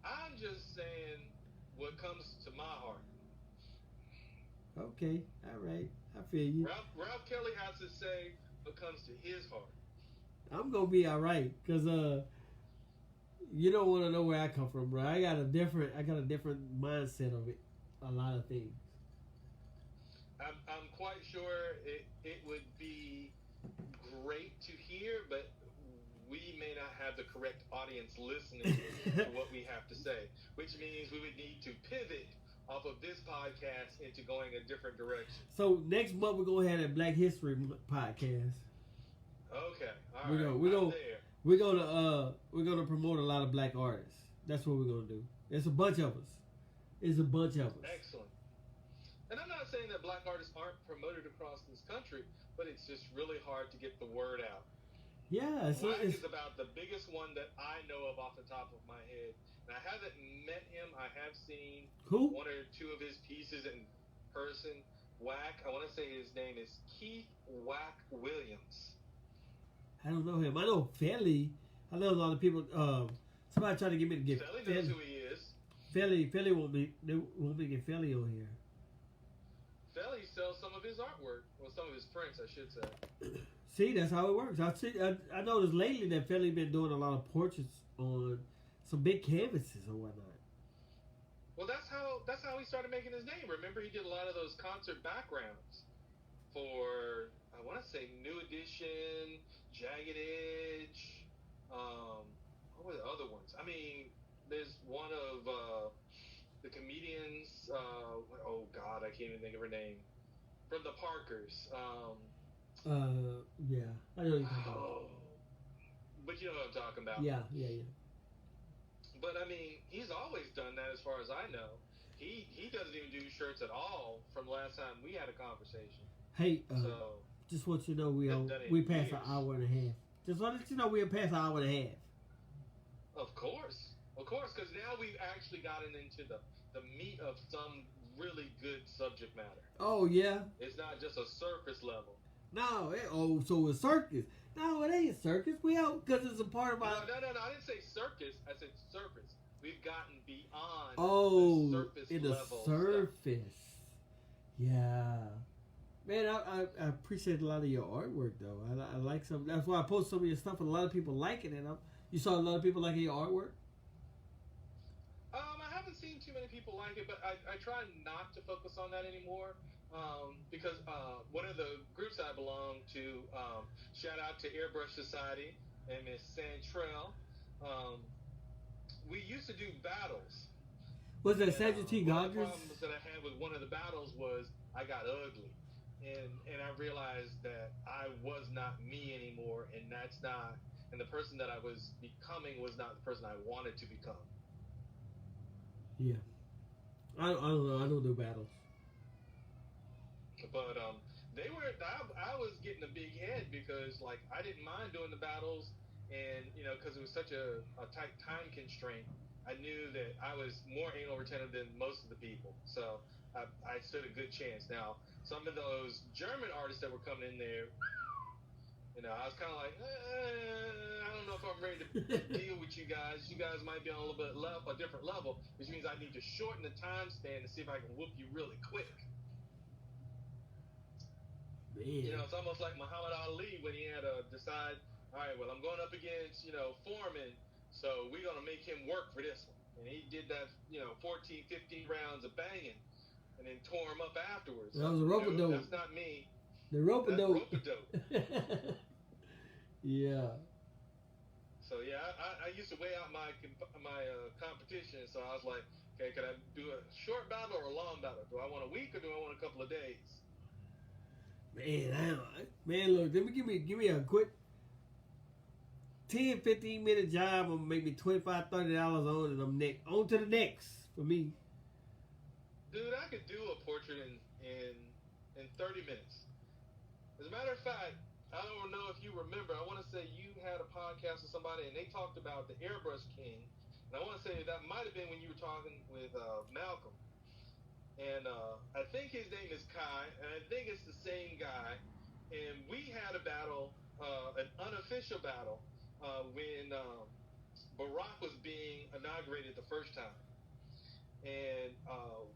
I'm just saying what comes to my heart. Okay, all right, I feel you. Ralph Kelly has to say what comes to his heart. I'm gonna be all right, cause you don't want to know where I come from, bro. I got a different mindset of it. A lot of things. I'm quite sure it would be great to hear, but we may not have the correct audience listening to what we have to say, which means we would need to pivot off of this podcast into going a different direction. So next month we're gonna have that Black History podcast. Okay, all We're right. gonna- we're I'm gonna- there. We're gonna promote a lot of black artists. That's what we're gonna do. It's a bunch of us. It's a bunch of us. Excellent. And I'm not saying that black artists aren't promoted across this country, but it's just really hard to get the word out. Yeah, Black it's is about the biggest one that I know of off the top of my head. And I haven't met him. I have seen who? one or two of his pieces in person. Wack, I want to say his name is Keith Wack Williams. I don't know him. I know Felly. I know a lot of people. Somebody tried to get me to get Felly knows who he is. Felly won't be. They won't be get Felly on here. Felly sells some of his artwork. Well, some of his prints, I should say. See, that's how it works. I noticed lately that Felly been doing a lot of portraits on some big canvases or whatnot. Well, that's how he started making his name. Remember, he did a lot of those concert backgrounds for, I want to say, New Edition, Jagged Edge. What were the other ones? I mean, there's one of the comedians. Oh God, I can't even think of her name. From the Parkers. Yeah, I know what you're talking about. But you know what I'm talking about. Yeah. But I mean, he's always done that as far as I know. He doesn't even do shirts at all from last time we had a conversation. Hey, So just want you to know Haven't done it we in passed an years. hour and a half. Just want you to know we're past an hour and a half. of course, because now we've actually gotten into the meat of some really good subject matter. Oh yeah. It's not just a surface level. No. So it's circus. No, it ain't circus. We out because it's a part of No, our. I didn't say circus. I said surface. We've gotten beyond Oh, the surface in the level surface. Yeah. Man, I appreciate a lot of your artwork though. I like some. That's why I post some of your stuff, and a lot of people like it. And you saw a lot of people liking your artwork. I haven't seen too many people like it, but I try not to focus on that anymore. Because one of the groups I belong to, shout out to Airbrush Society and Miss Santrell. We used to do battles. Was that And, Sandra T. one of the Goggins? problems that I had with one of the battles was I got ugly. And I realized that I was not me anymore, and the person that I was becoming was not the person I wanted to become. Yeah. I don't know. I don't do battles. But I was getting a big head because like I didn't mind doing the battles, and because it was such a tight time constraint, I knew that I was more anal retentive than most of the people, so I stood a good chance. Now some of those German artists that were coming in there, I was kind of like, I don't know if I'm ready to deal with with you guys. You guys might be on a little bit a different level, which means I need to shorten the time span to see if I can whoop you really quick. Man. You know, it's almost like Muhammad Ali when he had to decide, all right, well, I'm going up against, Foreman, so we're going to make him work for this one. And he did that, 14, 15 rounds of banging and then tore him up afterwards. That was a rope-a-dope. That's not me. The rope-a-dope. That's rope-a-dope. Yeah. So, yeah, I used to weigh out my competition, so I was like, okay, can I do a short battle or a long battle? Do I want a week or do I want a couple of days? Man, look, let me give me a quick 10, 15 minute job. I'm gonna make me $25, $30 on, and I'm on to the next for me. Dude, I could do a portrait in 30 minutes. As a matter of fact, I don't know if you remember. I want to say you had a podcast with somebody, and they talked about the Airbrush King. And I want to say that might have been when you were talking with Malcolm. And I think his name is Kai, and I think it's the same guy. And we had a battle, an unofficial battle, when Barack was being inaugurated the first time. And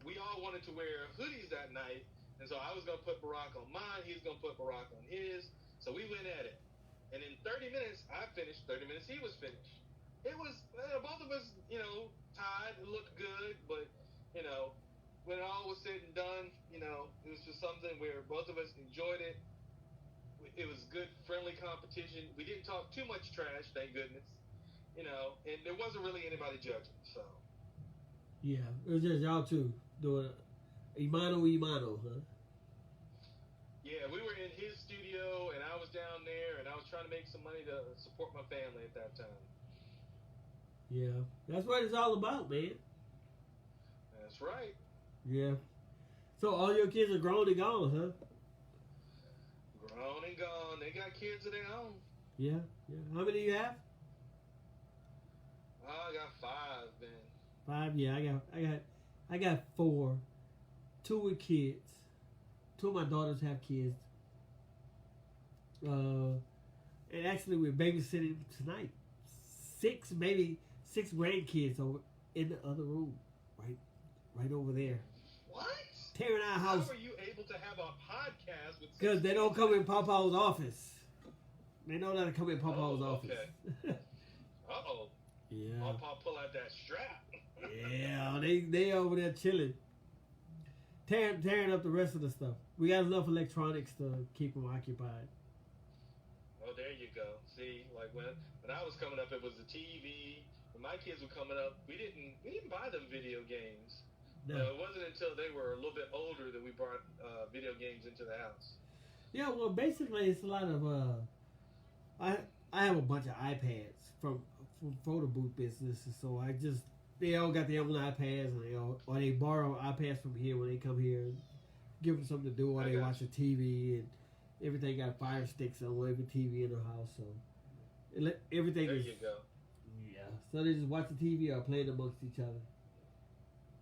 we all wanted to wear hoodies that night. And so I was going to put Barack on mine, he was going to put Barack on his. So we went at it. And in 30 minutes, I finished. 30 minutes, he was finished. It was, both of us, tied. It looked good, but, when it all was said and done, it was just something where both of us enjoyed it. It was good, friendly competition. We didn't talk too much trash, thank goodness. And there wasn't really anybody judging, so. Yeah, it was just y'all two doing Imano, huh? Yeah, we were in his studio, and I was down there, and I was trying to make some money to support my family at that time. Yeah, that's what it's all about, man. That's right. Yeah. So all your kids are grown and gone, huh? Grown and gone. They got kids of their own. Yeah, yeah. How many do you have? I got 5, man. 5? Yeah, I got 4. 2 with kids. 2 of my daughters have kids. And actually we're babysitting tonight. 6 grandkids over in the other room. Right over there. What? Tearing our house. How are you able to have a podcast with? Because they don't come in Papa's office. They know not to come in Papa's office. Okay. Uh-oh. Yeah. Papa pull out that strap. Yeah, they over there chilling. Tearing up the rest of the stuff. We got enough electronics to keep them occupied. Oh, there you go. See, like when I was coming up, it was the TV. When my kids were coming up, we didn't buy them video games. No. It wasn't until they were a little bit older that we brought video games into the house. Yeah, well, basically, it's a lot of I have a bunch of iPads from photo booth businesses, so they all got their own iPads, and they borrow iPads from here when they come here, and give them something to do while they watch the TV, and everything got Fire Sticks on every TV in the house, so everything there is. You go. Yeah, so they just watch the TV or play it amongst each other.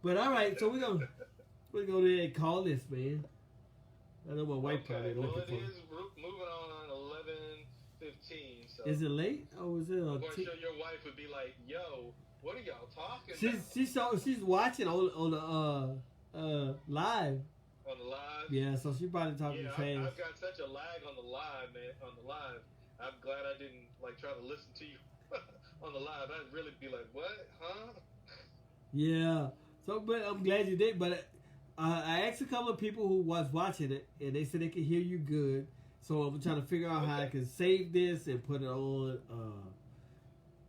But all right, so we're gonna go there and call this, man. I know my wife probably looking for. Well, it is moving on 11:15. So is it late? Oh, is it? I'm sure your wife would be like, "Yo, what are y'all talking about?" She's watching on the live. On the live. Yeah, so she probably talking fast. I've got such a lag on the live, man. On the live, I'm glad I didn't try to listen to you on the live. I'd really be like, "What? Huh?" Yeah. So, but I'm glad you did. But I asked a couple of people who was watching it, and they said they could hear you good. So I'm trying to figure out how I can save this and put it on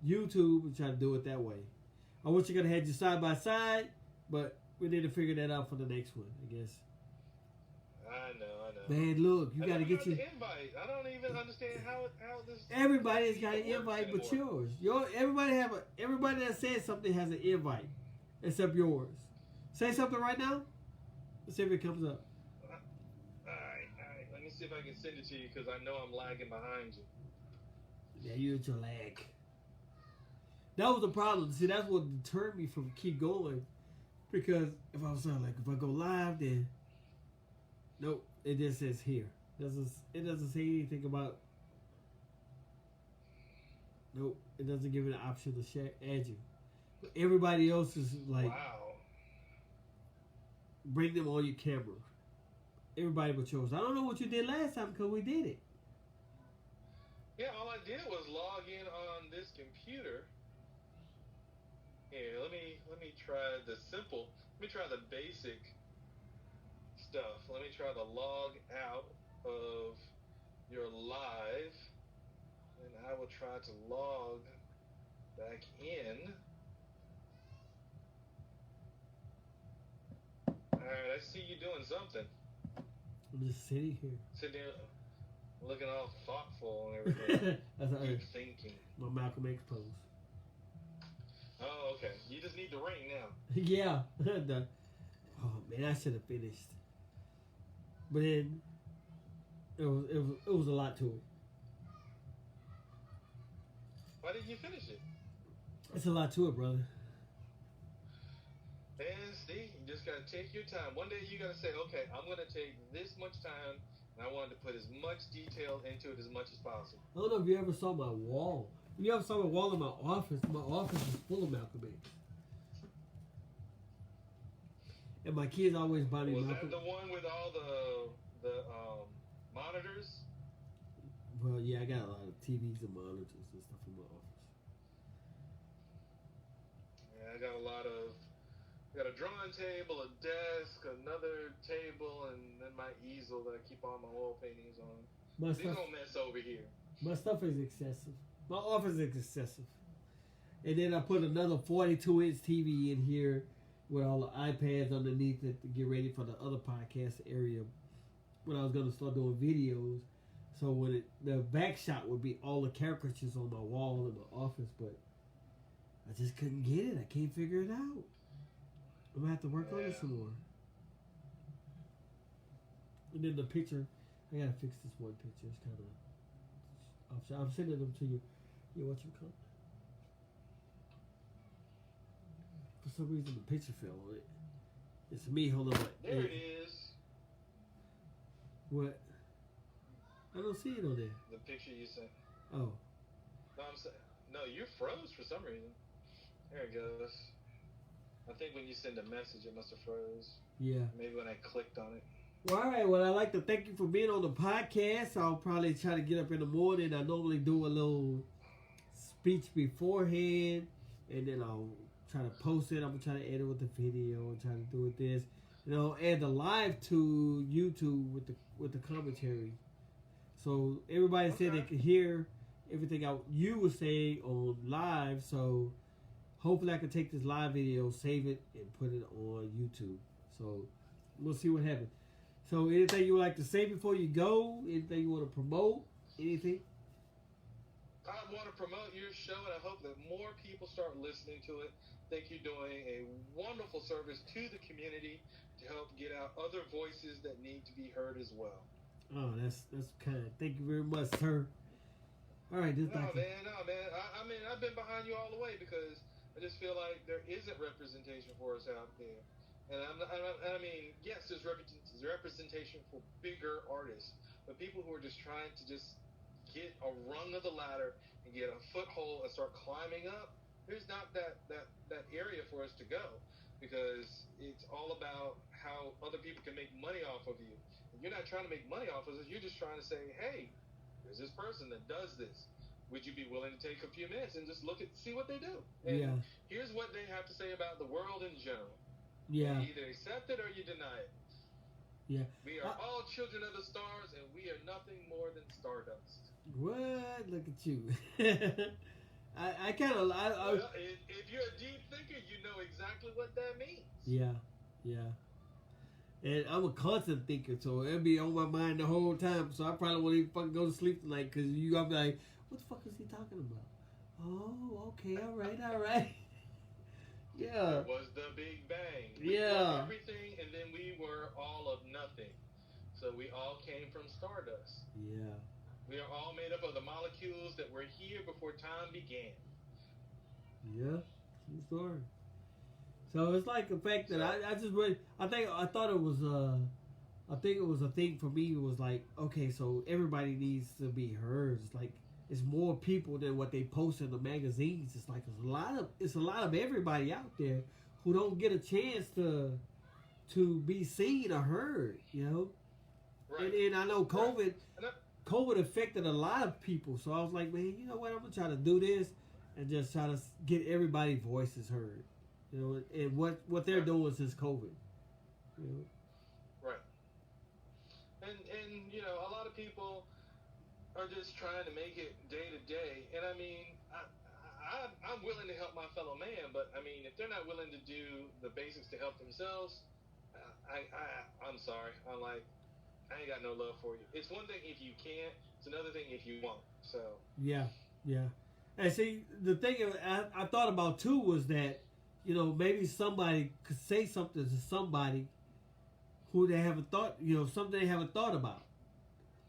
YouTube and try to do it that way. I wish I could have had you side by side, but we need to figure that out for the next one, I guess. I know. Man, look, you got to get your invite. I don't even understand how this. Everybody's got an invite, but yours. Everybody that says something has an invite, except yours. Say something right now. Let's see if it comes up. All right. Let me see if I can send it to you because I know I'm lagging behind you. Yeah, you're at your lag. That was the problem. See, that's what deterred me from keep going. Because if I go live, then nope, it just says here. It doesn't say anything about Nope, it doesn't give it an option to share, add you. But everybody else is like, Wow. bring them on your camera. Everybody but yours. I don't know what you did last time because we did it. Yeah, all I did was log in on this computer. Here, let me try the simple. Let me try the basic stuff. Let me try the log out of your live, and I will try to log back in. All right, I see you doing something. I'm just sitting here. Sitting there, looking all thoughtful and everything. That's all right. Deep thinking. My Malcolm X pose. Oh, okay. You just need the ring now. Yeah. Oh man, I should have finished. But then it was a lot to it. Why didn't you finish it? It's a lot to it, brother. And see, you just gotta take your time. One day you gotta say, okay, I'm gonna take this much time, and I wanted to put as much detail into it as much as possible. I don't know if you ever saw my wall. If you ever saw my wall in my office is full of Malcolm X. And my kids always buy me Was Malcolm. that the one with all the monitors? Well, yeah, I got a lot of TVs and monitors and stuff in my office. Yeah, I got a drawing table, a desk, another table, and then my easel that I keep all my oil paintings on. My These stuff, don't mess over here. my stuff is excessive. My office is excessive. And then I put another 42-inch TV in here with all the iPads underneath it to get ready for the other podcast area when I was going to start doing videos. So when the back shot would be all the caricatures on my wall in my office, but I just couldn't get it. I can't figure it out. I'm gonna have to work on it some more. And then the picture, I gotta fix this one picture. It's kind of, I'm sending them to you. What you call? For some reason, the picture fell on it. It's me holding my. There it is. What? I don't see it on there. The picture you sent. Oh. No, I'm saying, no, you froze for some reason. There it goes. I think when you send a message, it must have froze. Yeah. Maybe when I clicked on it. Well, all right. Well, I'd like to thank you for being on the podcast. I'll probably try to get up in the morning. I normally do a little speech beforehand, and then I'll try to post it. I'm gonna try to edit with the video and try to do with this. And I'll add the live to YouTube with the commentary. So everybody said they could hear everything you were saying on live. So hopefully I can take this live video, save it, and put it on YouTube. So we'll see what happens. So anything you would like to say before you go? Anything you want to promote? Anything? I want to promote your show, and I hope that more people start listening to it. I think you're doing a wonderful service to the community to help get out other voices that need to be heard as well. Oh, that's kind. Thank you very much, sir. All right, this No, man. I mean, I've been behind you all the way because I just feel like there isn't representation for us out there. And I mean, yes, there's representation for bigger artists, but people who are just trying to just get a rung of the ladder and get a foothold and start climbing up, there's not that area for us to go because it's all about how other people can make money off of you. And you're not trying to make money off of us. You're just trying to say, hey, there's this person that does this. Would you be willing to take a few minutes and just see what they do? And here's what they have to say about the world in general. Yeah. You either accept it or you deny it. Yeah. We are all children of the stars, and we are nothing more than stardust. What? Look at you. I kind of. Well, if you're a deep thinker, you know exactly what that means. Yeah. And I'm a constant thinker, so it'll be on my mind the whole time. So I probably won't even fucking go to sleep tonight because I'll be like, what the fuck is he talking about? Oh, okay, all right. Yeah. It was the Big Bang. We were everything, and then we were all of nothing. So we all came from stardust. Yeah. We are all made up of the molecules that were here before time began. Yeah, true story. So it's like the fact that I thought it was a thing for me. It was like, okay, so everybody needs to be heard. It's like it's more people than what they post in the magazines. It's like it's a lot of everybody out there who don't get a chance to be seen or heard, you know. Right. And I know Right. COVID affected a lot of people, so I was like, man, you know what? I'm gonna try to do this and just try to get everybody's voices heard, you know, and what they're Right. doing since COVID, you know. Right. And you know, a lot of people are just trying to make it day to day. And I mean, I'm willing to help my fellow man, but I mean, if they're not willing to do the basics to help themselves, I'm sorry. I'm like, I ain't got no love for you. It's one thing if you can't. It's another thing if you won't. So. Yeah, yeah. And see, the thing I thought about too was that, you know, maybe somebody could say something to somebody who they haven't thought, you know, something they haven't thought about.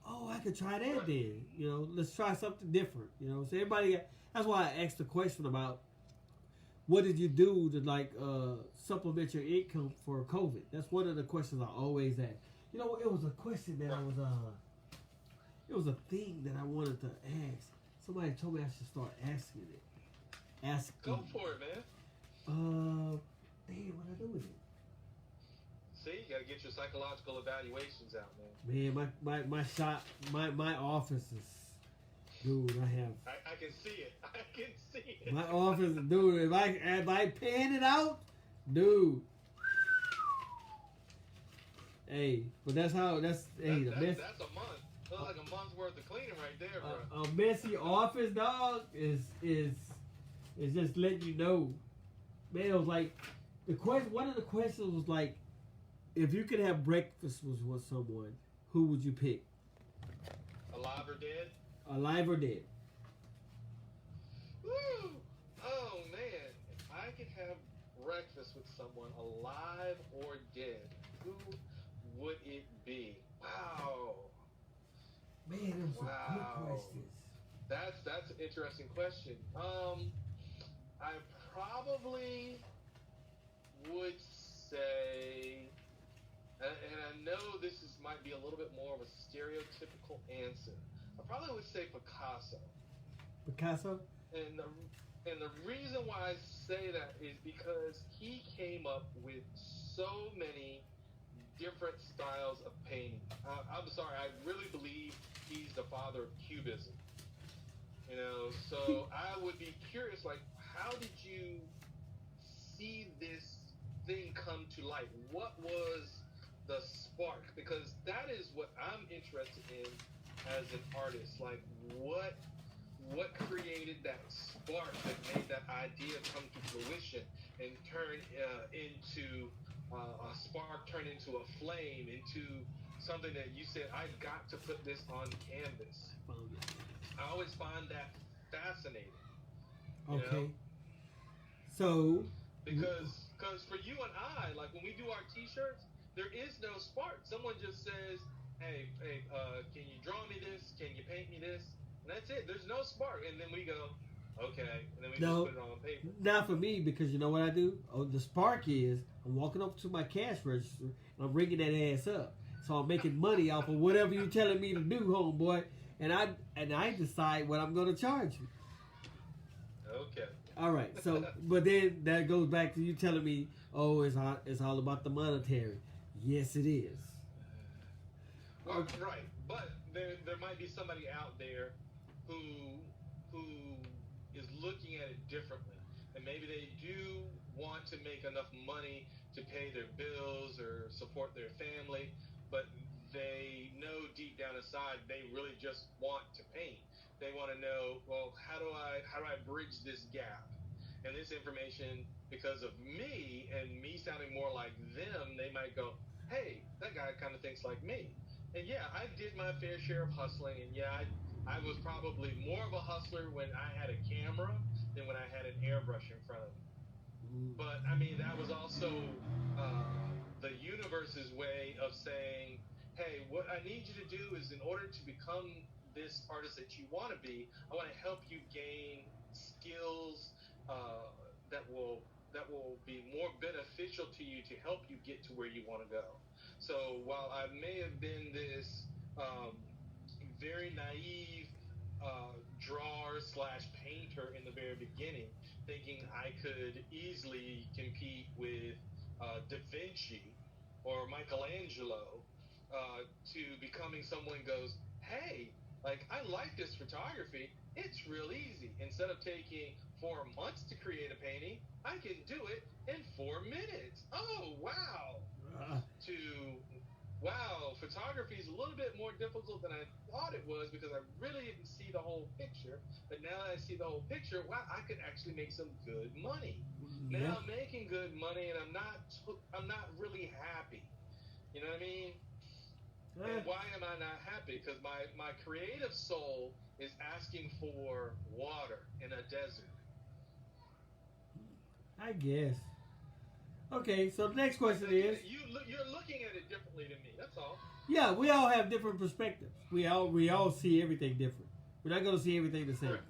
Oh, I could try that Right. then. You know, let's try something different. You know, so everybody. That's why I asked the question about what did you do to like supplement your income for COVID. That's one of the questions I always ask. You know, it was a question that I was it was a thing that I wanted to ask. Somebody told me I should start asking it. Asking. Go for it, man. Damn, what I do with it? See, you gotta get your psychological evaluations out, man. Man, my office is, dude. I can see it. I can see it. My office, dude. If I pan it out, dude. Hey, but that's hey the mess. That's a month. That's like a month's worth of cleaning right there, bro. A messy office, dog, is just letting you know. Man, it was like one of the questions was like, if you could have breakfast with someone, who would you pick? Alive or dead? Alive or dead? Woo! Oh man, if I could have breakfast with someone, alive or dead, who would it be? Wow. Man, those are Wow. good questions. That's an interesting question. I probably would say, and I know this might be a little bit more of a stereotypical answer. I probably would say Picasso. Picasso? And the reason why I say that is because he came up with so many different styles of painting. I'm sorry, I really believe he's the father of Cubism. You know, so I would be curious, like, how did you see this thing come to light? What was the spark? Because that is what I'm interested in as an artist. Like, what created that spark that made that idea come to fruition and turn into a spark, turn into a flame, into something that you said, I got to put this on canvas. I always find that fascinating. Okay. You know? So. Because for you and I, like when we do our T-shirts, there is no spark. Someone just says, hey, can you draw me this? Can you paint me this? And that's it. There's no spark. And then we go, okay. And then we just put it on paper. Not for me, because you know what I do? Oh, the spark is I'm walking up to my cash register and I'm ringing that ass up. So I'm making money off of whatever you're telling me to do, homeboy. And I decide what I'm going to charge you. Okay. All right. So, but then that goes back to you telling me, oh, it's all about the monetary. Yes, it is. Well, right. But there might be somebody out there who is looking at it differently, and maybe they do want to make enough money to pay their bills or support their family, but they know deep down inside they really just want to paint. They want to know, well, how do I bridge this gap? And this information, because of me and me sounding more like them, they might go, hey, that guy kind of thinks like me. And yeah, I did my fair share of hustling, and yeah, I was probably more of a hustler when I had a camera than when I had an airbrush in front of me. But I mean, that was also the universe's way of saying, hey, what I need you to do is, in order to become this artist that you want to be, I want to help you gain skills that will be more beneficial to you to help you get to where you want to go. So while I may have been this very naive drawer slash painter in the very beginning, thinking I could easily compete with Da Vinci or Michelangelo, to becoming someone goes, hey, like I like this photography. It's real easy. Instead of taking 4 months to create a painting, I can do it in 4 minutes. Oh wow! Uh, To wow, photography is a little bit more difficult than I thought it was because I really didn't see the whole picture. But now that I see the whole picture, wow, I could actually make some good money. yeah. Now I'm making good money, and I'm not really happy. You know what I mean? Uh, And why am I not happy? Because my creative soul is asking for water in a desert. I guess. Okay, so the next question Again, is, you're looking at it differently than me. That's all. yeah, we all have different perspectives. We all see everything different. We're not gonna see everything the same. Correct.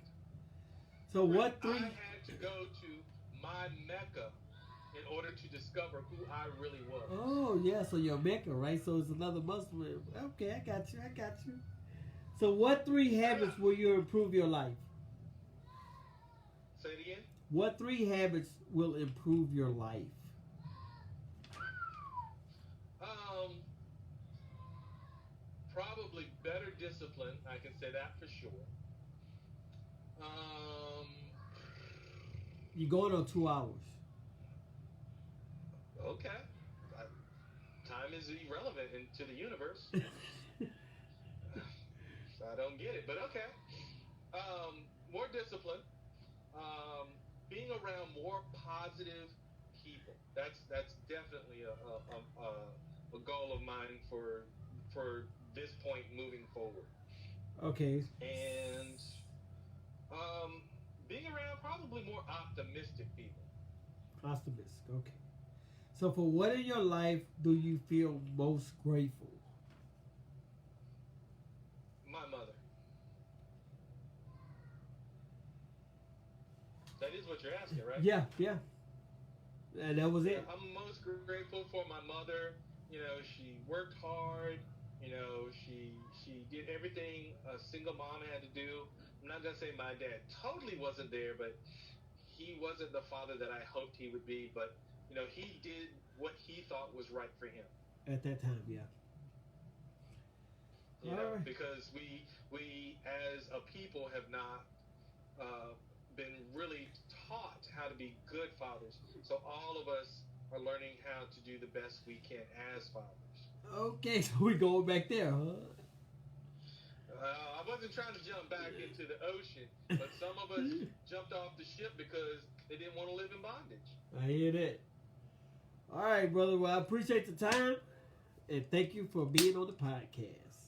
So what I three? had to go to my Mecca in order to discover who I really was. Oh yeah, so you're Mecca, right? So it's another Muslim. Okay, I got you. I got you. So what three habits will you improve your life? Say it again. What three habits will improve your life? Probably better discipline. I can say that for sure. Um, You're going on 2 hours. okay. Time is irrelevant to the universe. I don't get it, but okay. More discipline. Being around more positive people. That's definitely a goal of mine for this point moving forward. Okay. And being around probably more optimistic people. Optimistic. Okay. So for what in your life do you feel most grateful? My mother. That is what you're asking, right? Yeah, yeah. And that was it. I'm most grateful for my mother. You know, she worked hard. You know, she did everything a single mom had to do. I'm not gonna say my dad totally wasn't there, but he wasn't the father that I hoped he would be. But you know, he did what he thought was right for him. At that time, yeah. You know, because we as a people have not been really taught how to be good fathers. So all of us are learning how to do the best we can as fathers. Okay, so we going back there, huh? I wasn't trying to jump back into the ocean, but some of us jumped off the ship because they didn't want to live in bondage. I hear that. All right, brother. Well, I appreciate the time, and thank you for being on the podcast.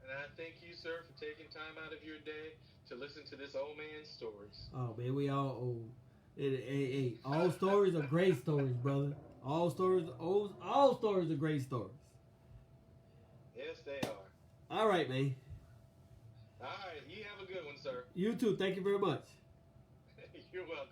And I thank you, sir, for taking time out of your day to listen to this old man's stories. Oh man, we all old. Hey, all stories are great stories, brother. All stories are great stories. Yes, they are. All right, man. All right, you have a good one, sir. You too. Thank you very much. You're welcome.